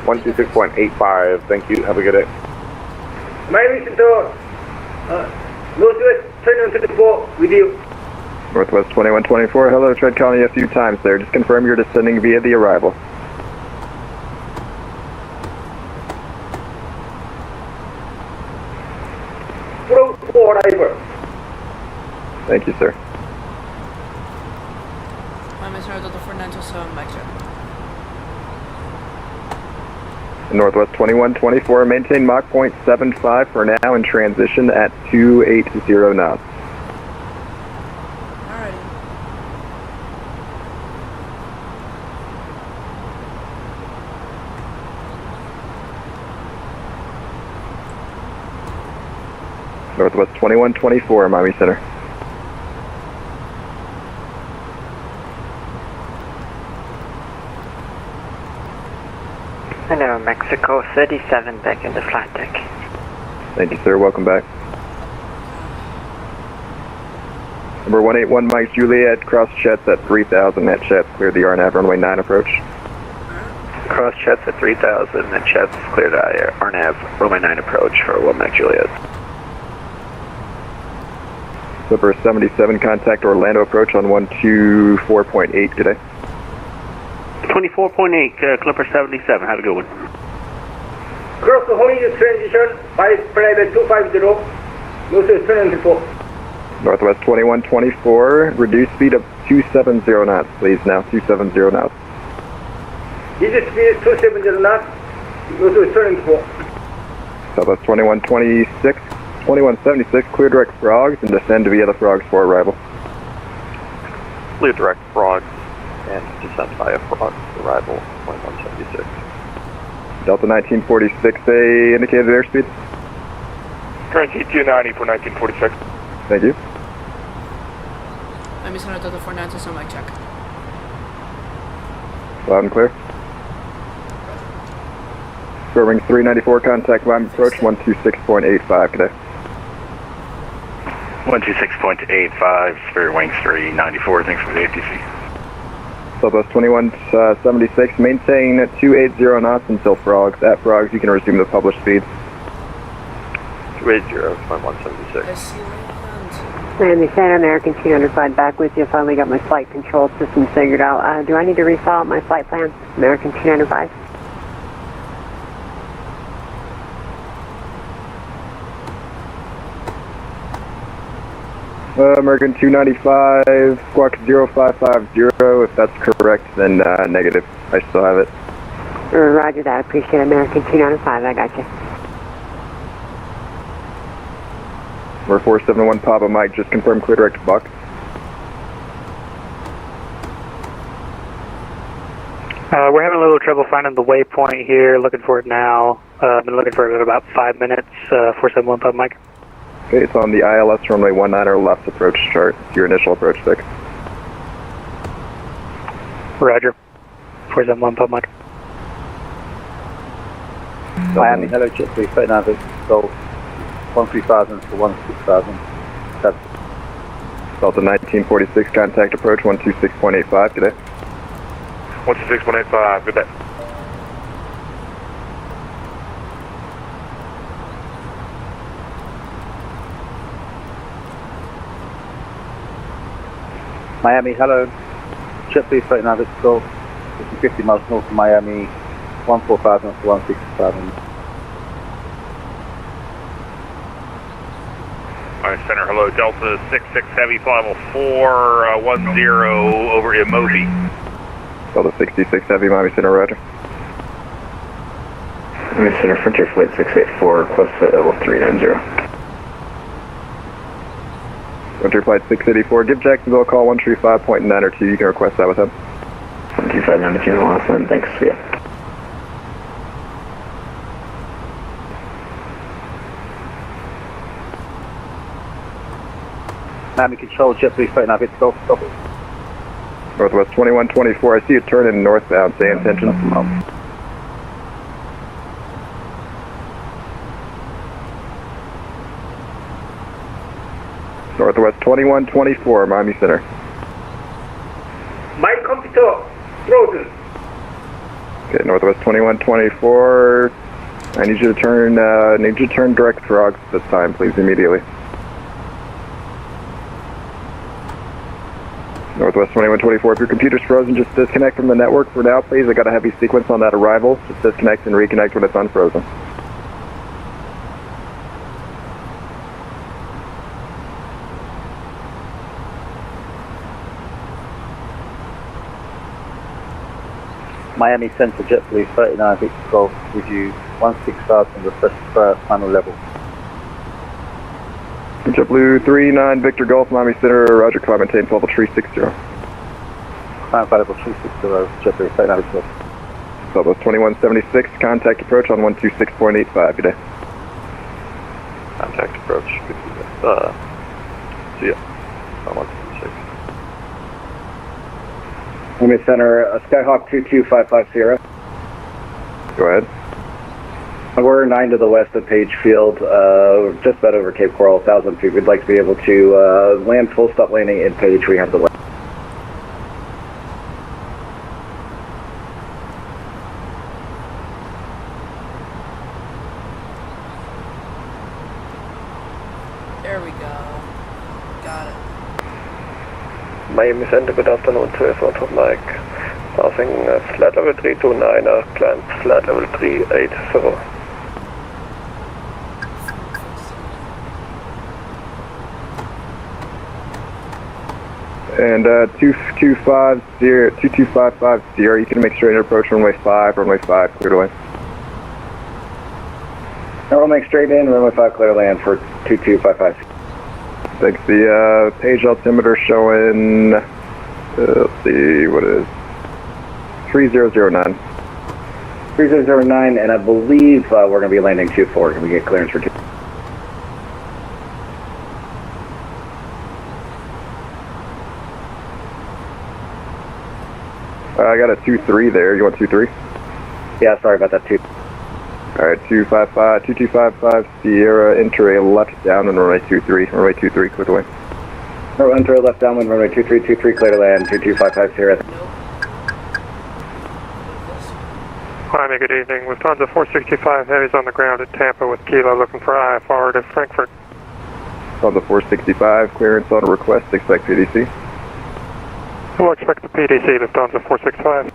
126.85, thank you, have a good day.
Miami Center, Northwest 2124, with you.
Northwest 2124, hello, tried calling you a few times there, just confirm you're descending via the arrival.
For arrival.
Thank you, sir.
Miami Center to the 4927, back check.
Northwest 2124, maintain Mach point 75 for now and transition at 280 knots.
Alrighty.
Northwest 2124, Miami Center.
Hello, Mexico 37, back in the flight deck.
Thank you, sir. Welcome back. Number 181, Mike Juliet, cross jets at 3000 at jets, clear the RNAV runway 9 approach.
Cross jets at 3000 and jets clear to RNAV runway 9 approach for 1 Mike Juliet.
Clipper 77, contact Orlando approach on 124.8 today.
24.8, Clipper 77. Have a good one.
Cross the holding transition, 5 private 250, losses 24.
Northwest 2124, reduce speed of 270 knots, please now, 270 knots.
This speed is 270 knots, losses 24.
Southwest 2176, clear direct frogs and descend via the frogs for arrival.
Clear direct frogs and descend via frogs for arrival, 2176.
Delta 1946A, indicated airspeed.
Current T290 for 1946.
Thank you.
I'm Center Delta 49 to mic check.
Loud and clear. Square wing 394, contact Miami approach 126.85 today.
126.85, Spirit Wings 394, thanks for the ATC.
Southwest 2176, maintain 280 knots until frogs. At frogs, you can resume the published speeds.
280, 176.
Miami Center, American 205 back with you. Finally got my flight control system figured out. Do I need to refile my flight plan? American 295.
American 295, squawk 0550. If that's correct, then negative. I still have it.
Roger that. Appreciate it. American 295. I got you.
We're 471 Papa Mike, just confirm clear direct to Buck.
We're having a little trouble finding the waypoint here. Looking for it now. Been looking for it in about 5 minutes. 471 Papa Mike.
Okay, it's on the ILS runway 19 or left approach chart. It's your initial approach fix.
Roger. 471 Papa Mike.
Miami, hello, jet 339, so 13000 to 16000.
Delta 1946, contact approach 126.85 today.
126.85, good day.
Miami, hello, jet 339, so 50 miles north of Miami, 14000 to 16000.
Alright, Center, hello, Delta 66 Heavy, Final 410 over Emoji.
Delta 66 Heavy, Miami Center, roger.
Miami Center, Frontier Flight 684, request flight level 390.
Frontier Flight 684, give Jacksonville a call 135.902, you can request that with him.
12592, awesome, thanks, yeah.
Miami Control, jet 339, it's go, stop it.
Northwest 2124, I see you turning northbound, say intention. Northwest 2124, Miami Center.
My computer frozen.
Okay, Northwest 2124. I need you to turn direct frogs this time, please, immediately. Northwest 2124, if your computer's frozen, just disconnect from the network for now, please. I got a heavy sequence on that arrival. Just disconnect and reconnect when it's unfrozen.
Miami Center, JetBlue 39, Victor Golf, with you 16000, request final level.
JetBlue 39, Victor Golf, Miami Center, roger, climb maintain level 360.
Climb level 360, JetBlue 39, Victor Golf.
Southwest 2176, contact approach on 126.85, good day.
Contact contact approach. So yeah, I'm on 6.
Miami Center, Skyhawk 22550.
Go ahead.
We're 9 to the west of Page Field, just about over Cape Coral, 1,000 feet. We'd like to be able to land full stop landing in Page. We have the land.
There we go. Got it.
Miami Center, good afternoon to everyone from Mike. Passing flight level 329, climb flight level 380.
And 22550, you can make straight approach runway 5, clear to land.
Runway straight in, runway 5 clear land for 2255.
Thanks. The Page altimeter showing, let's see, what is 3009.
3009, and I believe we're going to be landing 24. Can we get clearance for 2?
I got a 2-3 there. You want 2-3?
Yeah, sorry about that, 2.
Alright, 2255 Sierra, enter a left downwind runway 23, clear to land.
No, enter a left downwind runway 2323, clear to land, 2255 Sierra.
Miami, good evening. Lufthansa 465 Heavy's on the ground at Tampa with Kilo looking for IFR to Frankfurt.
Lufthansa 465, clearance on request, expect PDC.
We'll expect the PDC, Lufthansa 465.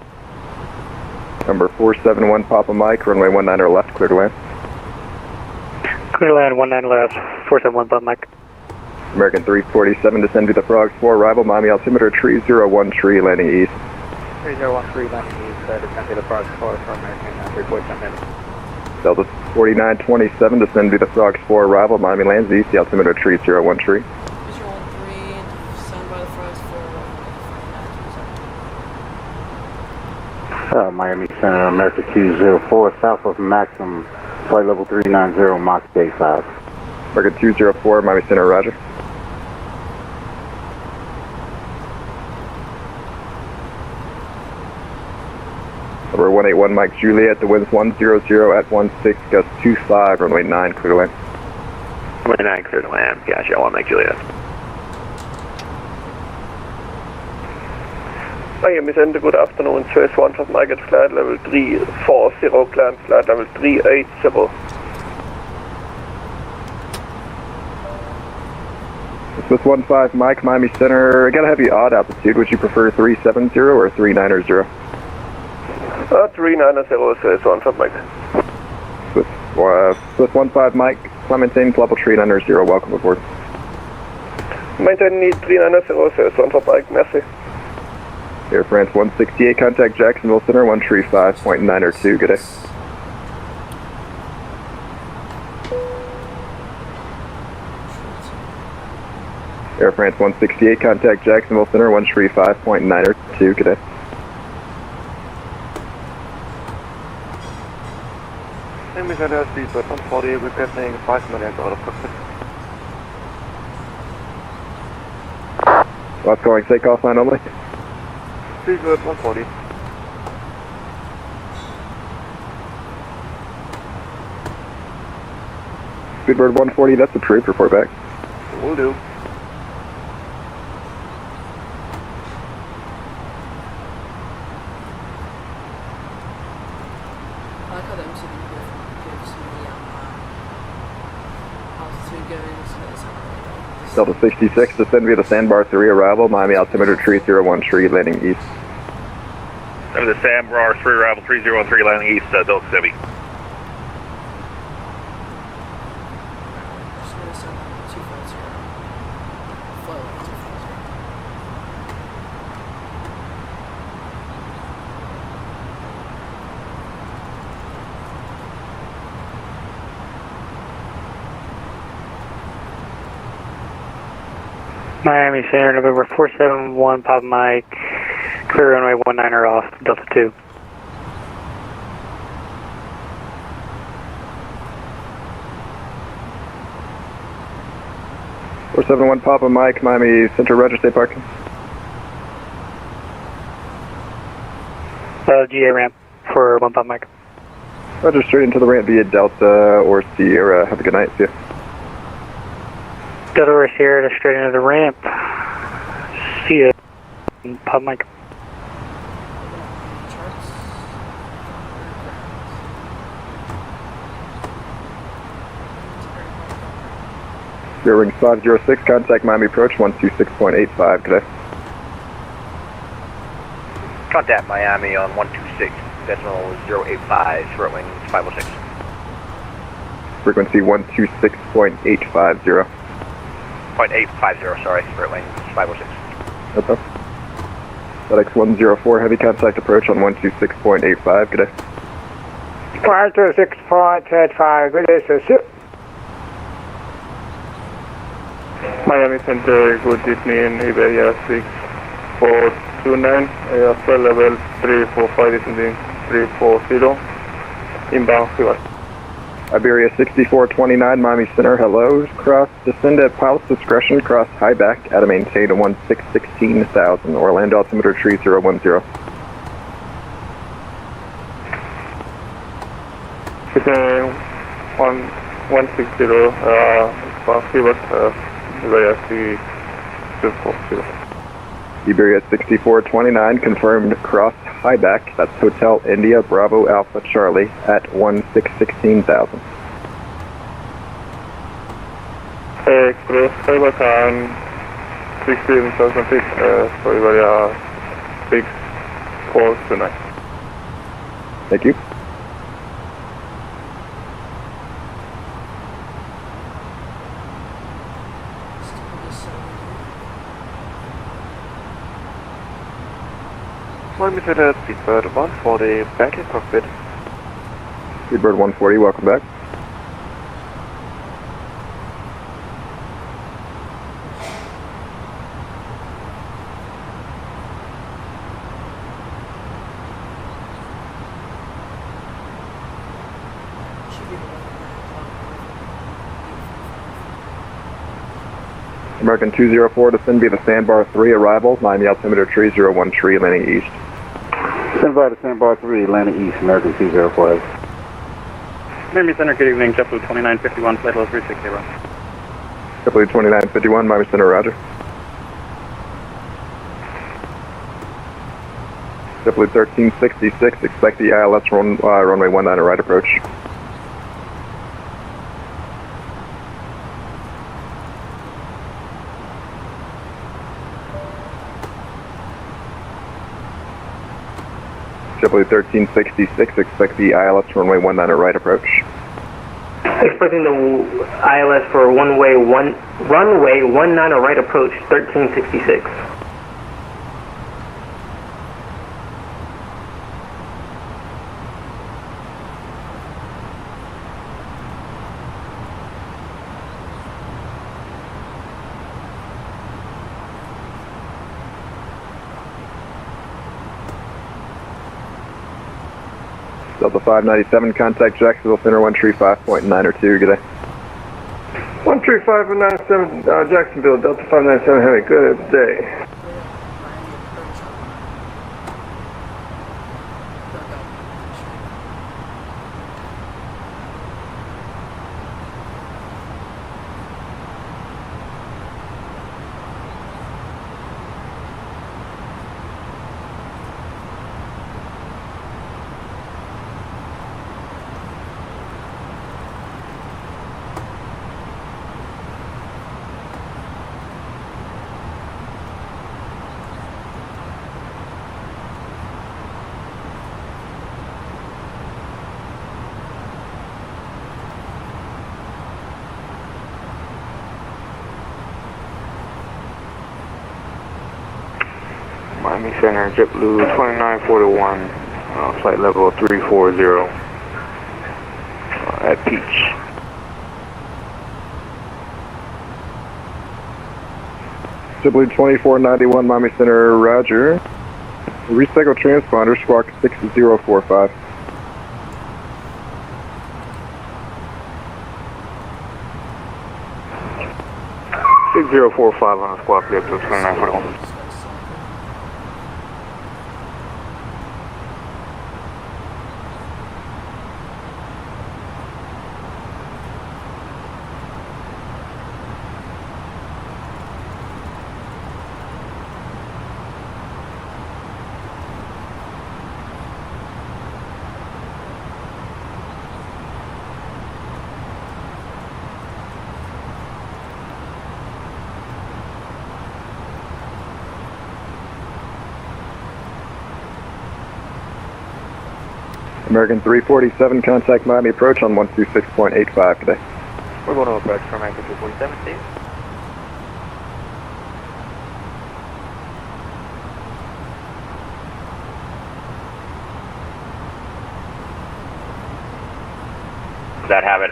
Number 471 Papa Mike, runway 19 left, clear to land.
Clear to land, 19 left, 471 Papa Mike.
American 347, descend to the Frogs 4, arrival, Miami altimeter 301 tree, landing east.
301 tree, landing east, descend to the Frogs 4 for American 347.
Delta 4927, descend to the Frogs 4, arrival, Miami lands east, the altimeter 301 tree.
Miami Center, America 204, south of Maxim, flight level 390, Mach Day 5.
America 204, Miami Center, roger. Number 181 Mike Juliet, the wind's 100 at 16, gust 25, runway 9, clear to land.
Runway 9, clear to land. Gotcha, 1 Mike Juliet. Miami Center, good afternoon. Choice 1 from Mike at flight level 340, climb flight level 380.
This 15 Mike, Miami Center, I got a heavy odd altitude. Would you prefer 370 or 390?
390, Choice 1 from Mike.
Swiss 15 Mike, climb maintain level 390, welcome aboard.
Maintain 390, Choice 1 from Mike, merci.
Air France 168, contact Jacksonville Center, 135.902, good day. Air France 168, contact Jacksonville Center, 135.902, good day.
Miami Center, Speedbird 140, requesting 5 minutes out of cockpit.
Last calling, takeoff line only.
Speedbird 140.
Speedbird 140, that's approved, report back.
Will do.
I like how the MCD gives me altitude going, so that's not really
Delta 66, descend via the Sandbar 3, arrival, Miami altimeter 301 tree, landing east.
Over the Sandbar 3, arrival 303, landing east, Delta 70.
Miami Center, November 471 Papa Mike, clear runway 19 off, Delta 2.
471 Papa Mike, Miami Center, Roger, stay parking.
GA ramp for 1 Pop Mike.
Roger, straight into the ramp via Delta or Sierra. Have a good night, see ya.
Delta or Sierra, straight into the ramp. See ya, Pop Mike.
Your ring 506, contact Miami approach 126.85, good day.
Contact Miami on 126.085, throat wings 506.
Frequency 126.850.
0.850, sorry, throat wings 506.
Okay. FedEx 104, heavy contact approach on 126.85, good day.
126.85, good day, sir.
Miami Center, good evening, Iberia 6429, flight level 345 descending 340, inbound Cuba.
Iberia 6429, Miami Center, hello, cross, descend at pilot's discretion, cross high back, at a maintain to 1616,000, Orlando altimeter tree 010.
Descend 160, Cuba, Iberia 6240.
Iberia 6429, confirmed cross high back, that's Hotel India Bravo Alpha Charlie at 1616,000.
Cross high back and 16,000 feet, for Iberia 6429.
Thank you.
Miami Center, Speedbird 140, back in cockpit.
Speedbird 140, welcome back. American 204, descend via the sandbar 3, arrival, Miami altimeter tree 013, landing east.
Sandbar to Sandbar 3, landing east, American 204.
Miami Center, good evening, JetBlue 2951, flight level 360.
JetBlue 2951, Miami Center, roger. JetBlue 1366, expect the ILS runway 19 right approach. JetBlue 1366, expect the ILS runway 19 right approach.
Expecting the ILS for runway 19 right approach, 1366.
Delta 597, contact Jacksonville Center, 135.902, good day.
13597, Jacksonville, Delta 597, have a good day.
Miami Center, JetBlue 2941, flight level 340, at Peach.
JetBlue 2491, Miami Center, roger. Recycle transponder, squawk 6045.
6045 on the squawk, clear to 2941.
American 347, contact Miami approach on 126.85 today.
We're going to approach from American 247, Steve.
Does that have it?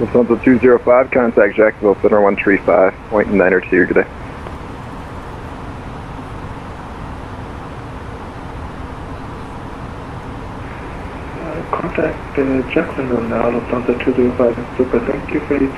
Lufthansa 205, contact Jacksonville Center 135.902 today.
Contact Jacksonville now, Lufthansa 205 and Super. Thank you for your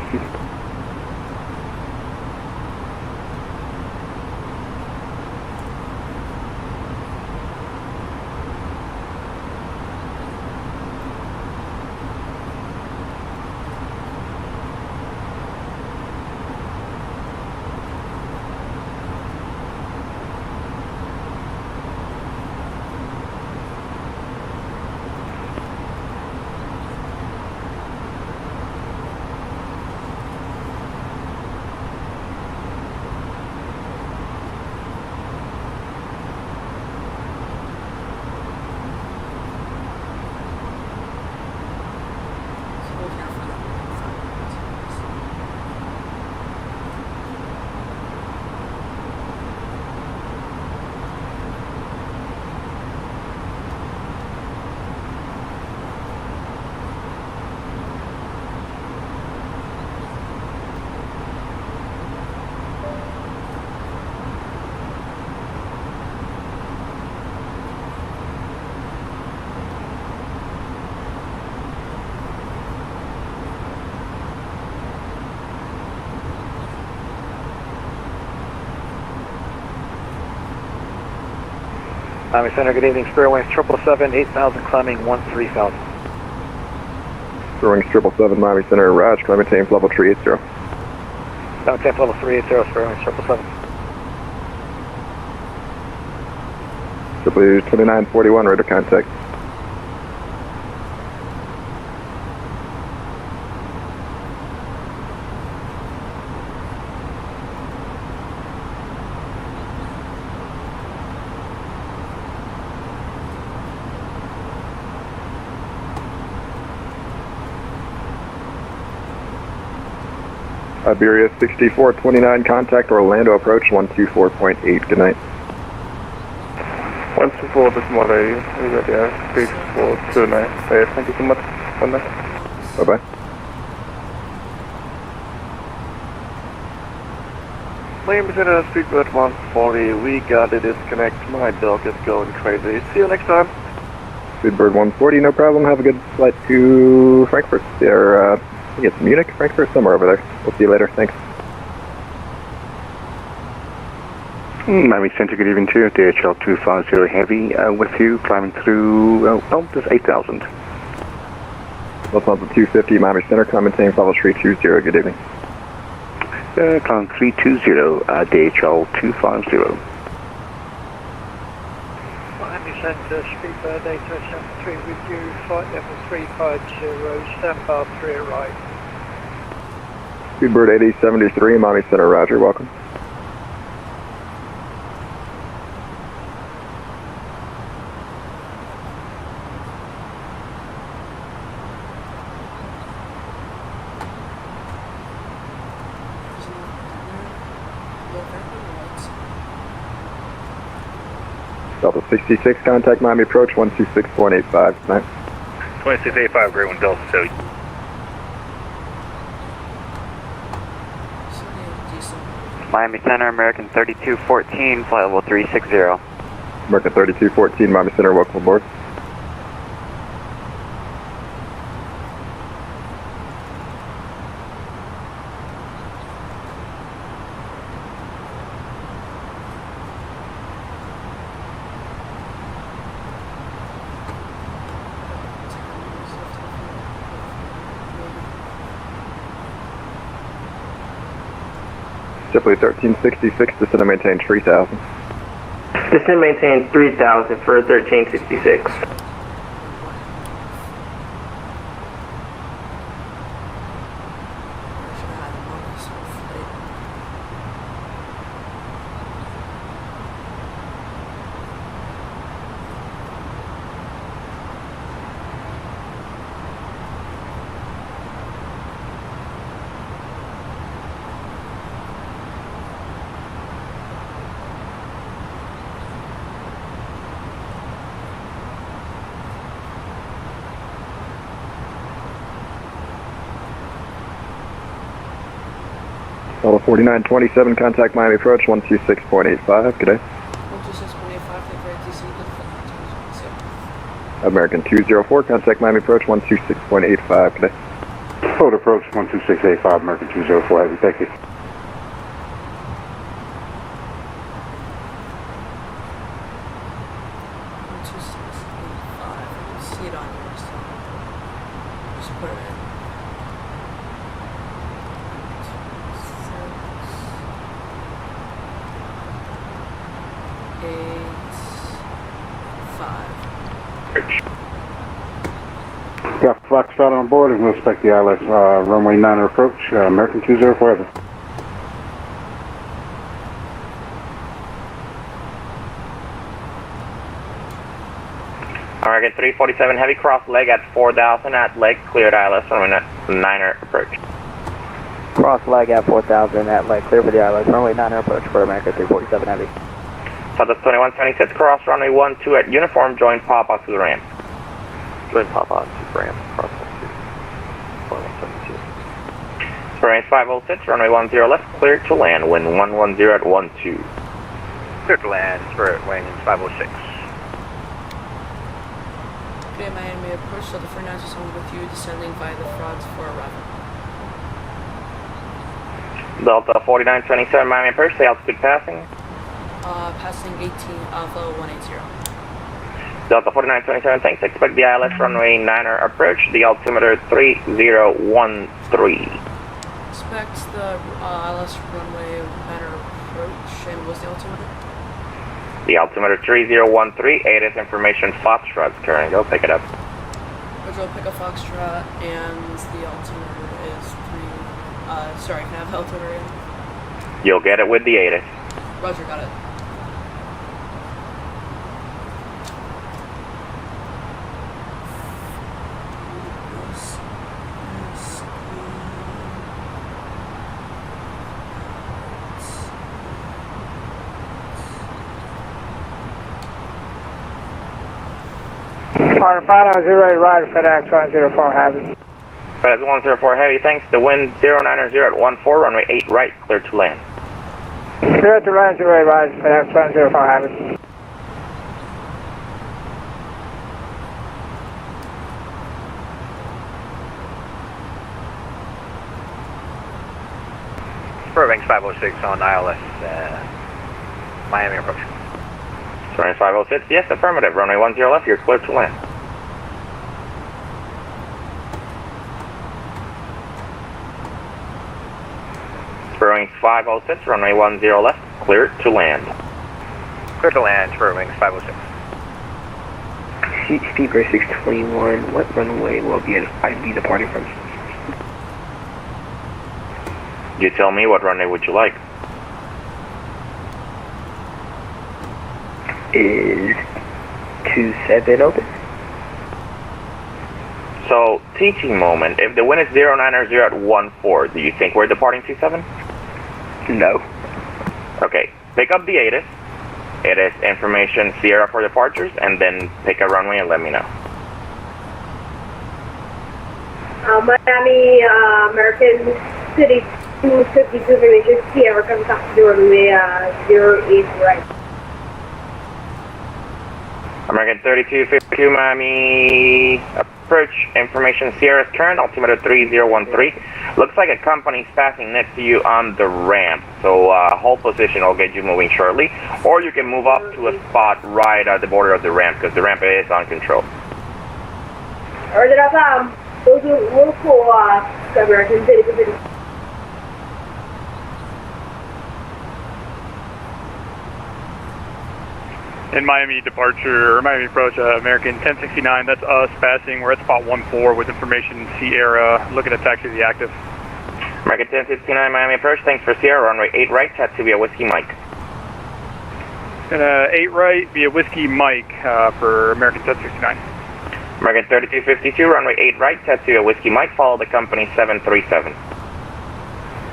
Miami Center, good evening. Spirit Wings 777, 8,000, climbing 13,000.
Spirit Wings 777, Miami Center, Raj, climate Thames level 380.
Climate Thames level 380, Spirit Wings 777.
Triple 2941, radar contact. Iberia 6429, contact Orlando approach 124.8. Good night.
124, this Monday, we got the airspace for 29. Thank you so much. Good night.
Bye bye.
Miami Center, Speedbird 140, we got a disconnect. My dog is going crazy. See you next time.
Speedbird 140, no problem. Have a good flight to Frankfurt. Or, I think it's Munich, Frankfurt, somewhere over there. We'll see you later. Thanks.
Miami Center, good evening to DHL 250 Heavy with you, climbing through, just 8,000.
Lufthansa 250, Miami Center, climbing Thames level 320. Good evening.
Climbing 320, DHL 250.
Miami Center, Speedbird 8073 with you, flight level 350, stand bar 3 right.
Speedbird 8073, Miami Center, roger, welcome. Delta 66, contact Miami approach 126.85 tonight.
2685, Grey 1 Delta, so
Miami Center, American 3214, flight level 360.
American 3214, Miami Center, welcome aboard. Simply 1366, descend and maintain 3000.
Descend and maintain 3000 for 1366.
Delta 4927, contact Miami approach 126.85, good day.
126.85, take right DC,
American 204, contact Miami approach 126.85, good day.
Forward approach 12685, American 204, heavy, thank you.
See it on yours, so just put it in.
Got Foxtrot on board and we'll expect the ILS runway 9 approach, American 204 heavy.
American 347 heavy cross leg at 4000 at leg, cleared ILS runway 9er approach.
Cross leg at 4000 at leg, clear for the ILS runway 9er approach for American 347 heavy.
Southwest 2176, cross runway 12 at uniform, join Papa to the ramp. Join Papa to the ramp, cross 2172. Range 506, runway 10 left, clear to land, wind 110 at 12.
Clear to land, Spirit Wings 506.
Okay, Miami approach, Delta 49 is on with you, descending via the frogs for arrival.
Delta 4927, Miami approach, say altitude passing.
Passing 18, Alpha 180.
Delta 4927, thanks. Expect the ILS runway 9er approach, the altimeter 3013.
Expect the ILS runway 9er approach, and what's the altimeter?
The altimeter 3013, ATIS information Foxtrot's current, go pick it up.
Roger, pick up Foxtrot, and the altimeter is 3, sorry, can I have the altimeter in?
You'll get it with the ATIS.
Roger, got it.
On 590 right, FedEx 104 Heavy.
FedEx 104 Heavy, thanks. The wind 090 at 14, runway 8 right, clear to land.
Clear to land 08 right, FedEx 104 Heavy.
Spirit Wings 506 on ILS, Miami approach.
Range 506, yes, affirmative. Runway 10 left, you're clear to land. Spirit Wings
2506, runway 10 left, clear to land.
Clear to land, Spirit Wings 506.
Speedbird 621, what runway will I be departing from?
You tell me, what runway would you like?
Is 27 open?
So, teaching moment, if the wind is 090 at 14, do you think we're departing 27?
No.
Okay, pick up the ATIS. It is information Sierra for departures, and then pick a runway and let me know.
Miami, American City 252 information Sierra comes up to runway 08 right.
American 3252 Miami, approach information Sierra's current, altimeter 3013. Looks like a company's passing next to you on the ramp, so hold position, I'll get you moving shortly. Or you can move up to a spot right at the border of the ramp, because the ramp is on control.
Roger that, those will for American City 252.
In Miami departure, or Miami approach, American 1069, that's us passing. We're at spot 14 with information Sierra, looking to taxi the active.
American 1069, Miami approach, thanks for Sierra, runway 8 right, taxi via Whiskey Mike.
And 8 right via Whiskey Mike for American 1069.
American 3252, runway 8 right, taxi via Whiskey Mike, follow the company 737.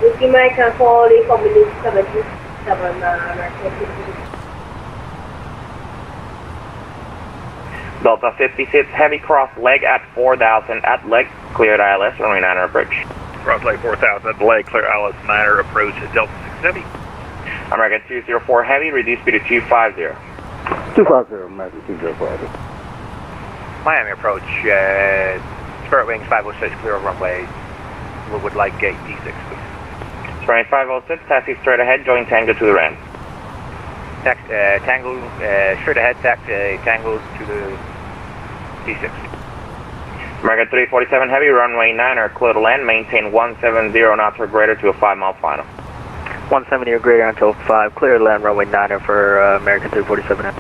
Whiskey Mike can follow the company 737, American 252.
Delta 56, heavy cross leg at 4000 at leg, cleared ILS, runway 9 approach.
Cross leg 4000 at the leg, clear ILS 9 approach at Delta 6 Heavy.
American 204 heavy, reduce speed to 250.
250, American 204.
Miami approach, Spirit Wings 506, clear of runway. We would like gate D6, please.
Runway 506, taxi straight ahead, join Tango to the ramp.
Tango, straight ahead, taxi Tango to the D6.
American 347 heavy, runway 9 clear to land, maintain 170 knots or greater to a 5-mile final.
170 or greater until 5, clear to land runway 9 for American 347.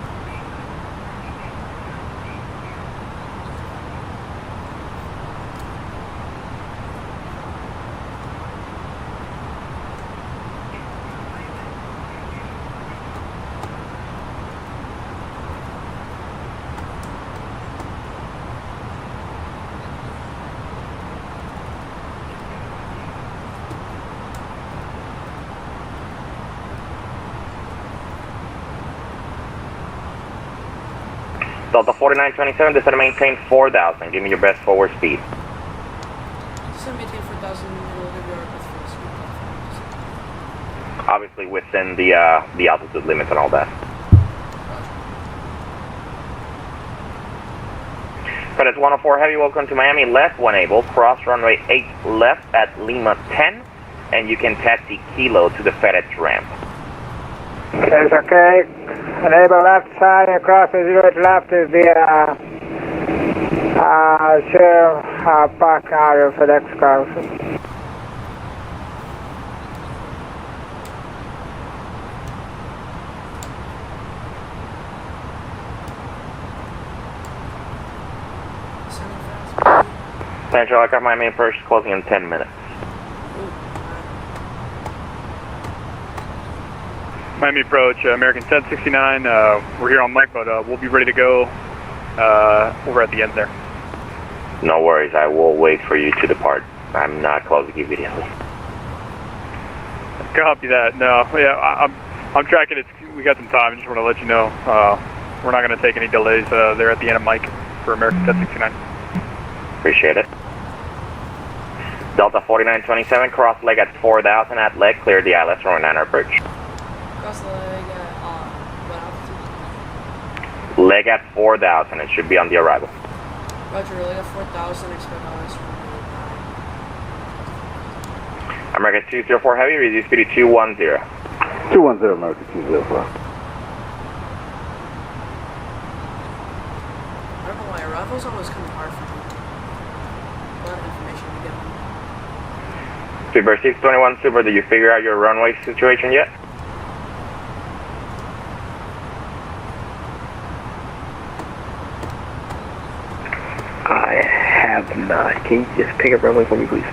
Delta 4927, descend to maintain 4000. Give me your best forward speed.
Descend maintain 4000, middle of your best forward speed.
Obviously within the altitude limits and all that. FedEx 104 heavy, welcome to Miami. Left when able, cross runway 8 left at Lima 10, and you can taxi Kilo to the FedEx ramp.
It's okay. Enable left side across the 08 left is the share park area for FedEx cars.
Central Aircraft Miami approach closing in 10 minutes.
Miami approach, American 1069. We're here on mic, but we'll be ready to go over at the end there.
No worries, I will wait for you to depart. I'm not closing immediately.
Copy that. No, yeah, I'm tracking it. We got some time. I just want to let you know we're not going to take any delays there at the end of mic for American 1069.
Appreciate it. Delta 4927, cross leg at 4000 at leg, clear the ILS runway 9 approach.
Cross leg at what altitude?
Leg at 4000, it should be on the arrival.
Roger, leg at 4000, expect ILS runway 9.
American 204 heavy, reduce speed to 210.
210, American 204.
I don't know why, arrival's always kind of hard for me. A lot of information to get on.
Speedbird 621 Super, did you figure out your runway situation yet?
I have not. Can you just pick up runway for me, please?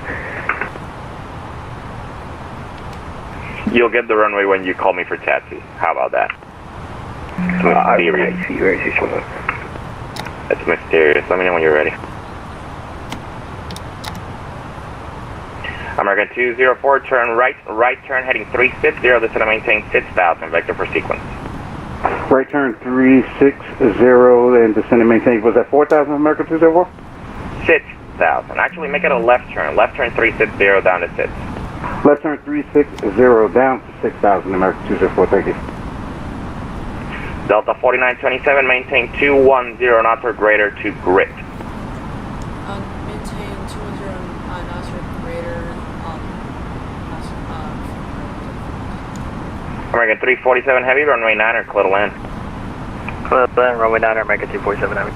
You'll get the runway when you call me for taxi. How about that? It's mysterious.
I see you very soon.
It's mysterious. Let me know when you're ready. American 204, turn right turn heading 360, descend and maintain 6,000, vector for sequence.
Right turn 360 and descend and maintain. Was that 4,000 American 204?
6,000. Actually, make it a left turn. Left turn 360 down to 6.
Left turn 360 down to 6,000 American 204. Thank you.
Delta 4927, maintain 210 knots or greater to grit.
Maintain 210 knots or greater.
American 347 heavy, runway 9 clear to land.
Clear to land, runway 9 American 347 heavy.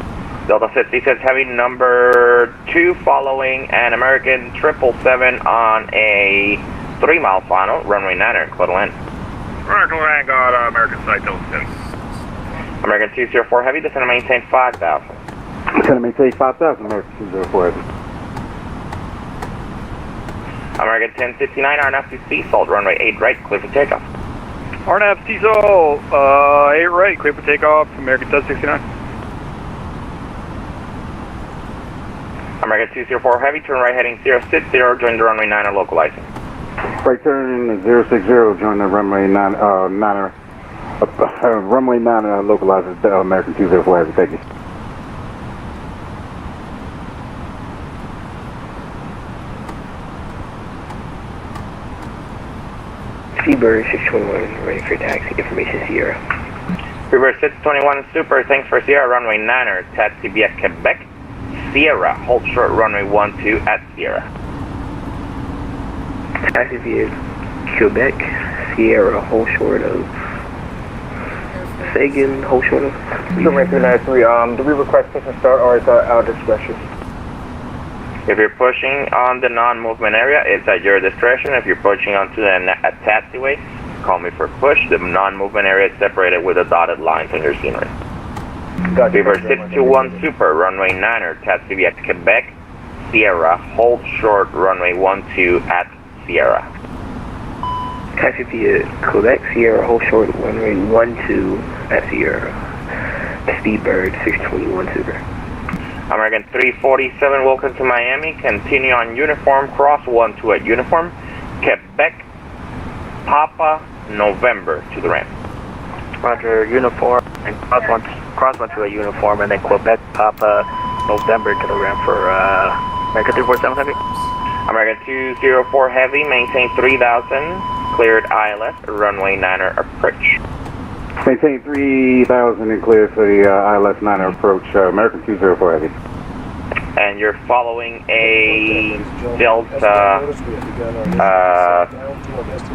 Delta 56 heavy, number 2 following an American 777 on a 3-mile final, runway 9 clear to land.
American land, got American site Delta 6.
American 204 heavy, descend and maintain 5,000.
Descend and maintain 5,000 American 204 heavy.
American 1069, RNF to sea salt, runway 8 right, clear for takeoff.
RNAV Diesel, 8 right, clear for takeoff, American 1069.
American 204 heavy, turn right heading 060, join the runway 9 localizing.
Right turn 060, join the runway 9, runway 9 localizes American 204 heavy, thank you.
Speedbird 621, ready for taxi. Information Sierra.
Speedbird 621 Super, thanks for Sierra, runway 9 taxi via Quebec. Sierra, hold short runway 12 at Sierra.
Taxi via Quebec, Sierra, hold short of. Say again, hold short of.
Number 393, do we request push and start or is that our discretion?
If you're pushing on the non-movement area, it's at your discretion. If you're pushing onto a taxiway, call me for push. The non-movement area is separated with the dotted lines on your scenery. Beaver 621 Super, runway 9 taxi via Quebec, Sierra, hold short runway 12 at Sierra.
Taxi via Quebec, Sierra, hold short runway 12 at Sierra. Speedbird 621 Super.
American 347, welcome to Miami. Continue on uniform, cross 12 at uniform. Quebec, Papa, November to the ramp.
Roger, uniform, and cross 12 at uniform, and then Quebec, Papa, November to the ramp for American 347 heavy.
American 204 heavy, maintain 3,000, cleared ILS, runway 9 approach.
Maintain 3,000 and clear for the ILS 9 approach, American 204 heavy.
And you're following a Delta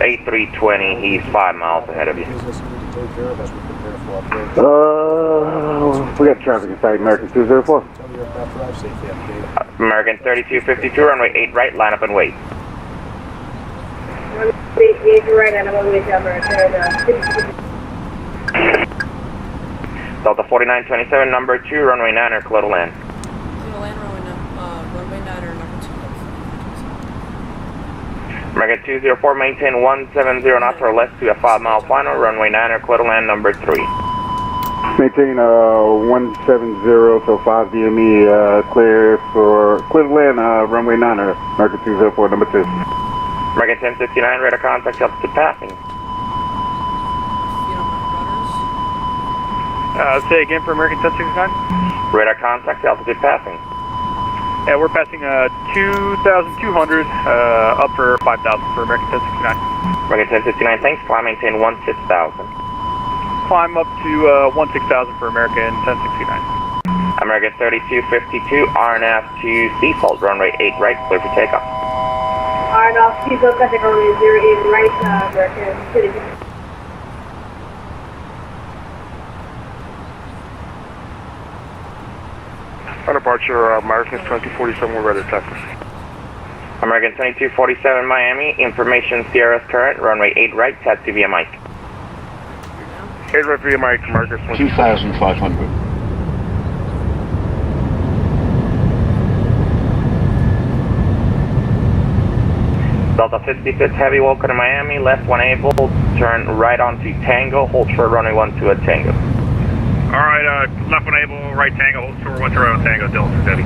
8320, he's 5 miles ahead of you.
We got traffic inside American 204.
American 3252, runway 8 right, line up and wait.
Runway 8 right, and I'm on the way to American.
Delta 4927, number 2, runway 9 clear to land.
Clear to land, runway 9 number 2.
American 204, maintain 170 knots or less to a 5-mile final, runway 9 clear to land, number 3.
Maintain 170, so 5 DME, clear to land, runway 9, American 204, number 2.
American 1069, radar contact, altitude passing.
Say again for American 1069?
Radar contact, altitude passing.
Yeah, we're passing 2,200, up for 5,000 for American 1069.
American 1069, thanks, climb, maintain 16,000.
Climb up to 16,000 for American 1069.
American 3252, RNAV to Seasalt, runway 8 right, clear for takeoff.
RNAV Seasalt, contact runway 08 right, American 3252.
On departure, American 2047, we're ready to taxi.
American 2247 Miami, information Sierra's current, runway 8 right, taxi via Mike.
8 right via Mike, American
2,500.
Delta 56 Heavy, welcome to Miami, left 1 able, turn right onto Tango, hold short runway 12 at Tango.
Alright, left 1 able, right Tango, hold short 1 right on Tango, Delta 6 Heavy.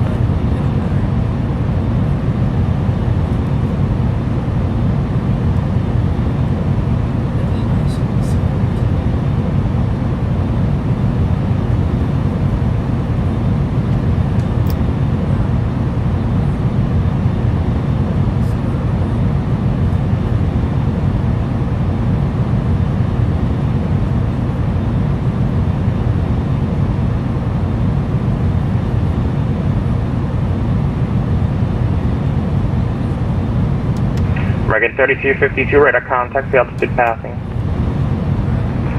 American 3252, radar contact, the altitude passing.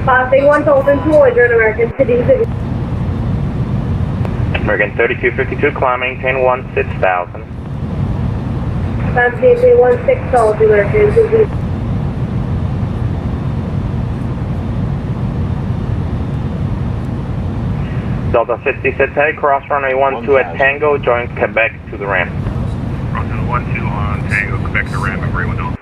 Passing 1,200 American City.
American 3252, climb, maintain 16,000.
Maintain 16,000 American City.
Delta 56 head, cross runway 12 at Tango, join Quebec to the ramp.
Crossing 12 on Tango, Quebec to ramp, agree with Delta 6 Heavy.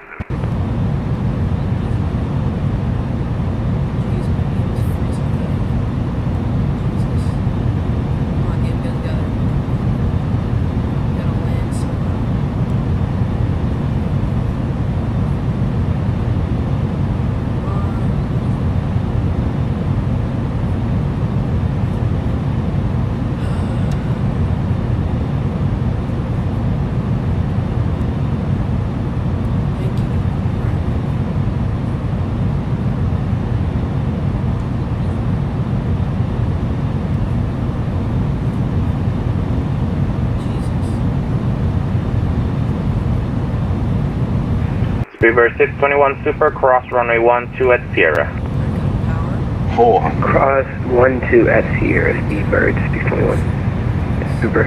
Speedbird 621 Super, cross runway 12 at Sierra.
400.
Cross 12 at Sierra, Speedbird 621. Super.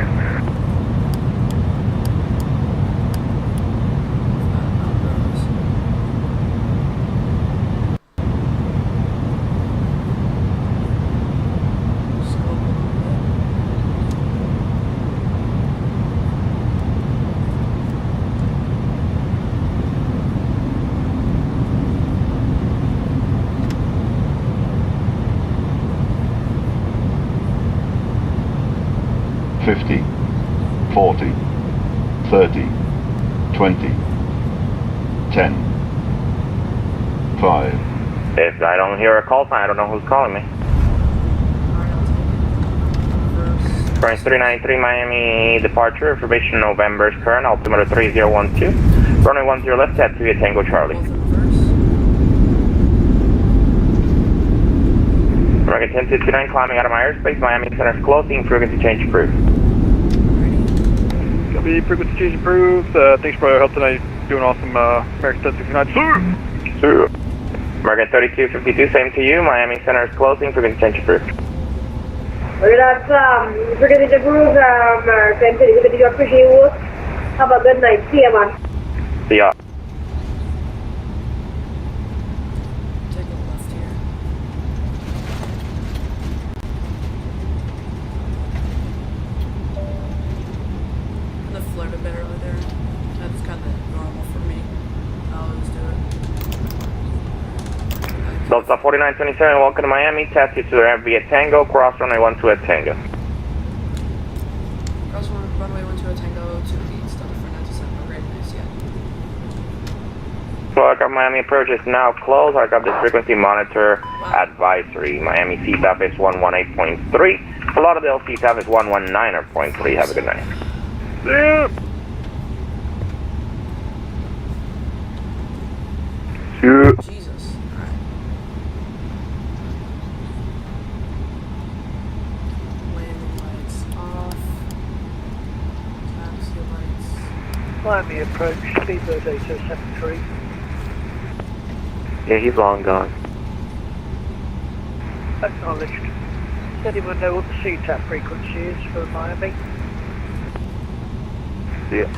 $50, $40, $30, $20, $10, $5.
If I don't hear a call sign, I don't know who's calling me. French 393 Miami departure, information November's current, altimeter 3012. Runway 10 left, taxi via Tango Charlie. American 1069 climbing out of my airspace, Miami Center's closing, frequency change approved.
Copy, frequency change approved. Thanks for your help tonight. Doing awesome, American 1069. Sir!
American 3252, same to you, Miami Center's closing, frequency change approved.
Okay, that's frequency approved, American City. I appreciate you. Have a good night. See ya, man.
See ya.
Float a bit over there. That's kind of normal for me. I always do it.
Delta 4927, welcome to Miami. Taxi to the ramp via Tango. Cross runway 12 at Tango.
Cross runway 12 at Tango to the east. Delta 4927. Great, nice, yeah.
So aircraft Miami approach is now closed. Aircraft this frequency monitor advisory. Miami CTAP is 118.3. Fort Lauderdale CTAP is 119.3. Have a good night.
Yeah.
Jesus. Alright. Landing lights off. Taxi lights.
Miami approach, Speedbird 8073.
Yeah, he's long gone.
Acknowledged. Does anyone know what the CTAP frequency is for Miami?
Yeah.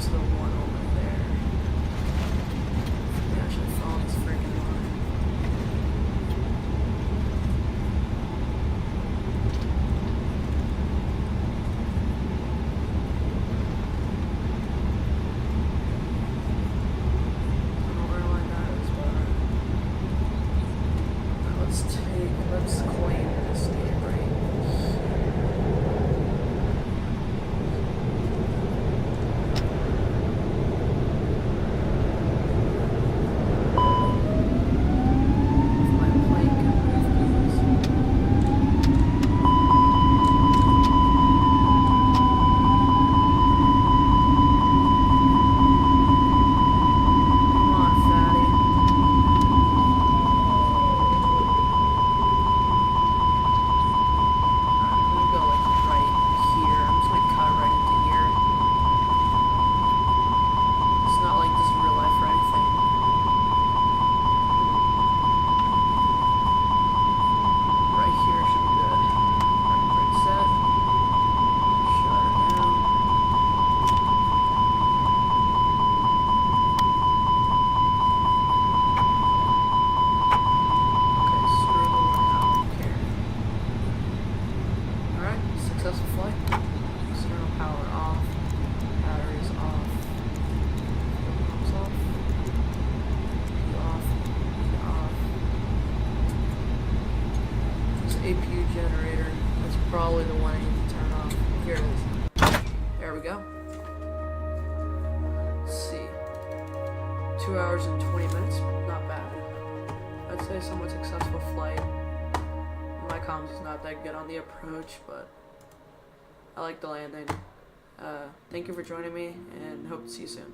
Where's the one over there? We actually follow this freaking line. I don't know where line that is, but let's claim this name right here. Successful flight. External power off. Batteries off. Fuel pumps off. P off. P off. This APU generator. That's probably the one I need to turn off. Here it is. There we go. Let's see. 2 hours and 20 minutes. Not bad. I'd say somewhat successful flight. My comms is not that good on the approach, but I like the landing. Thank you for joining me, and hope to see you soon.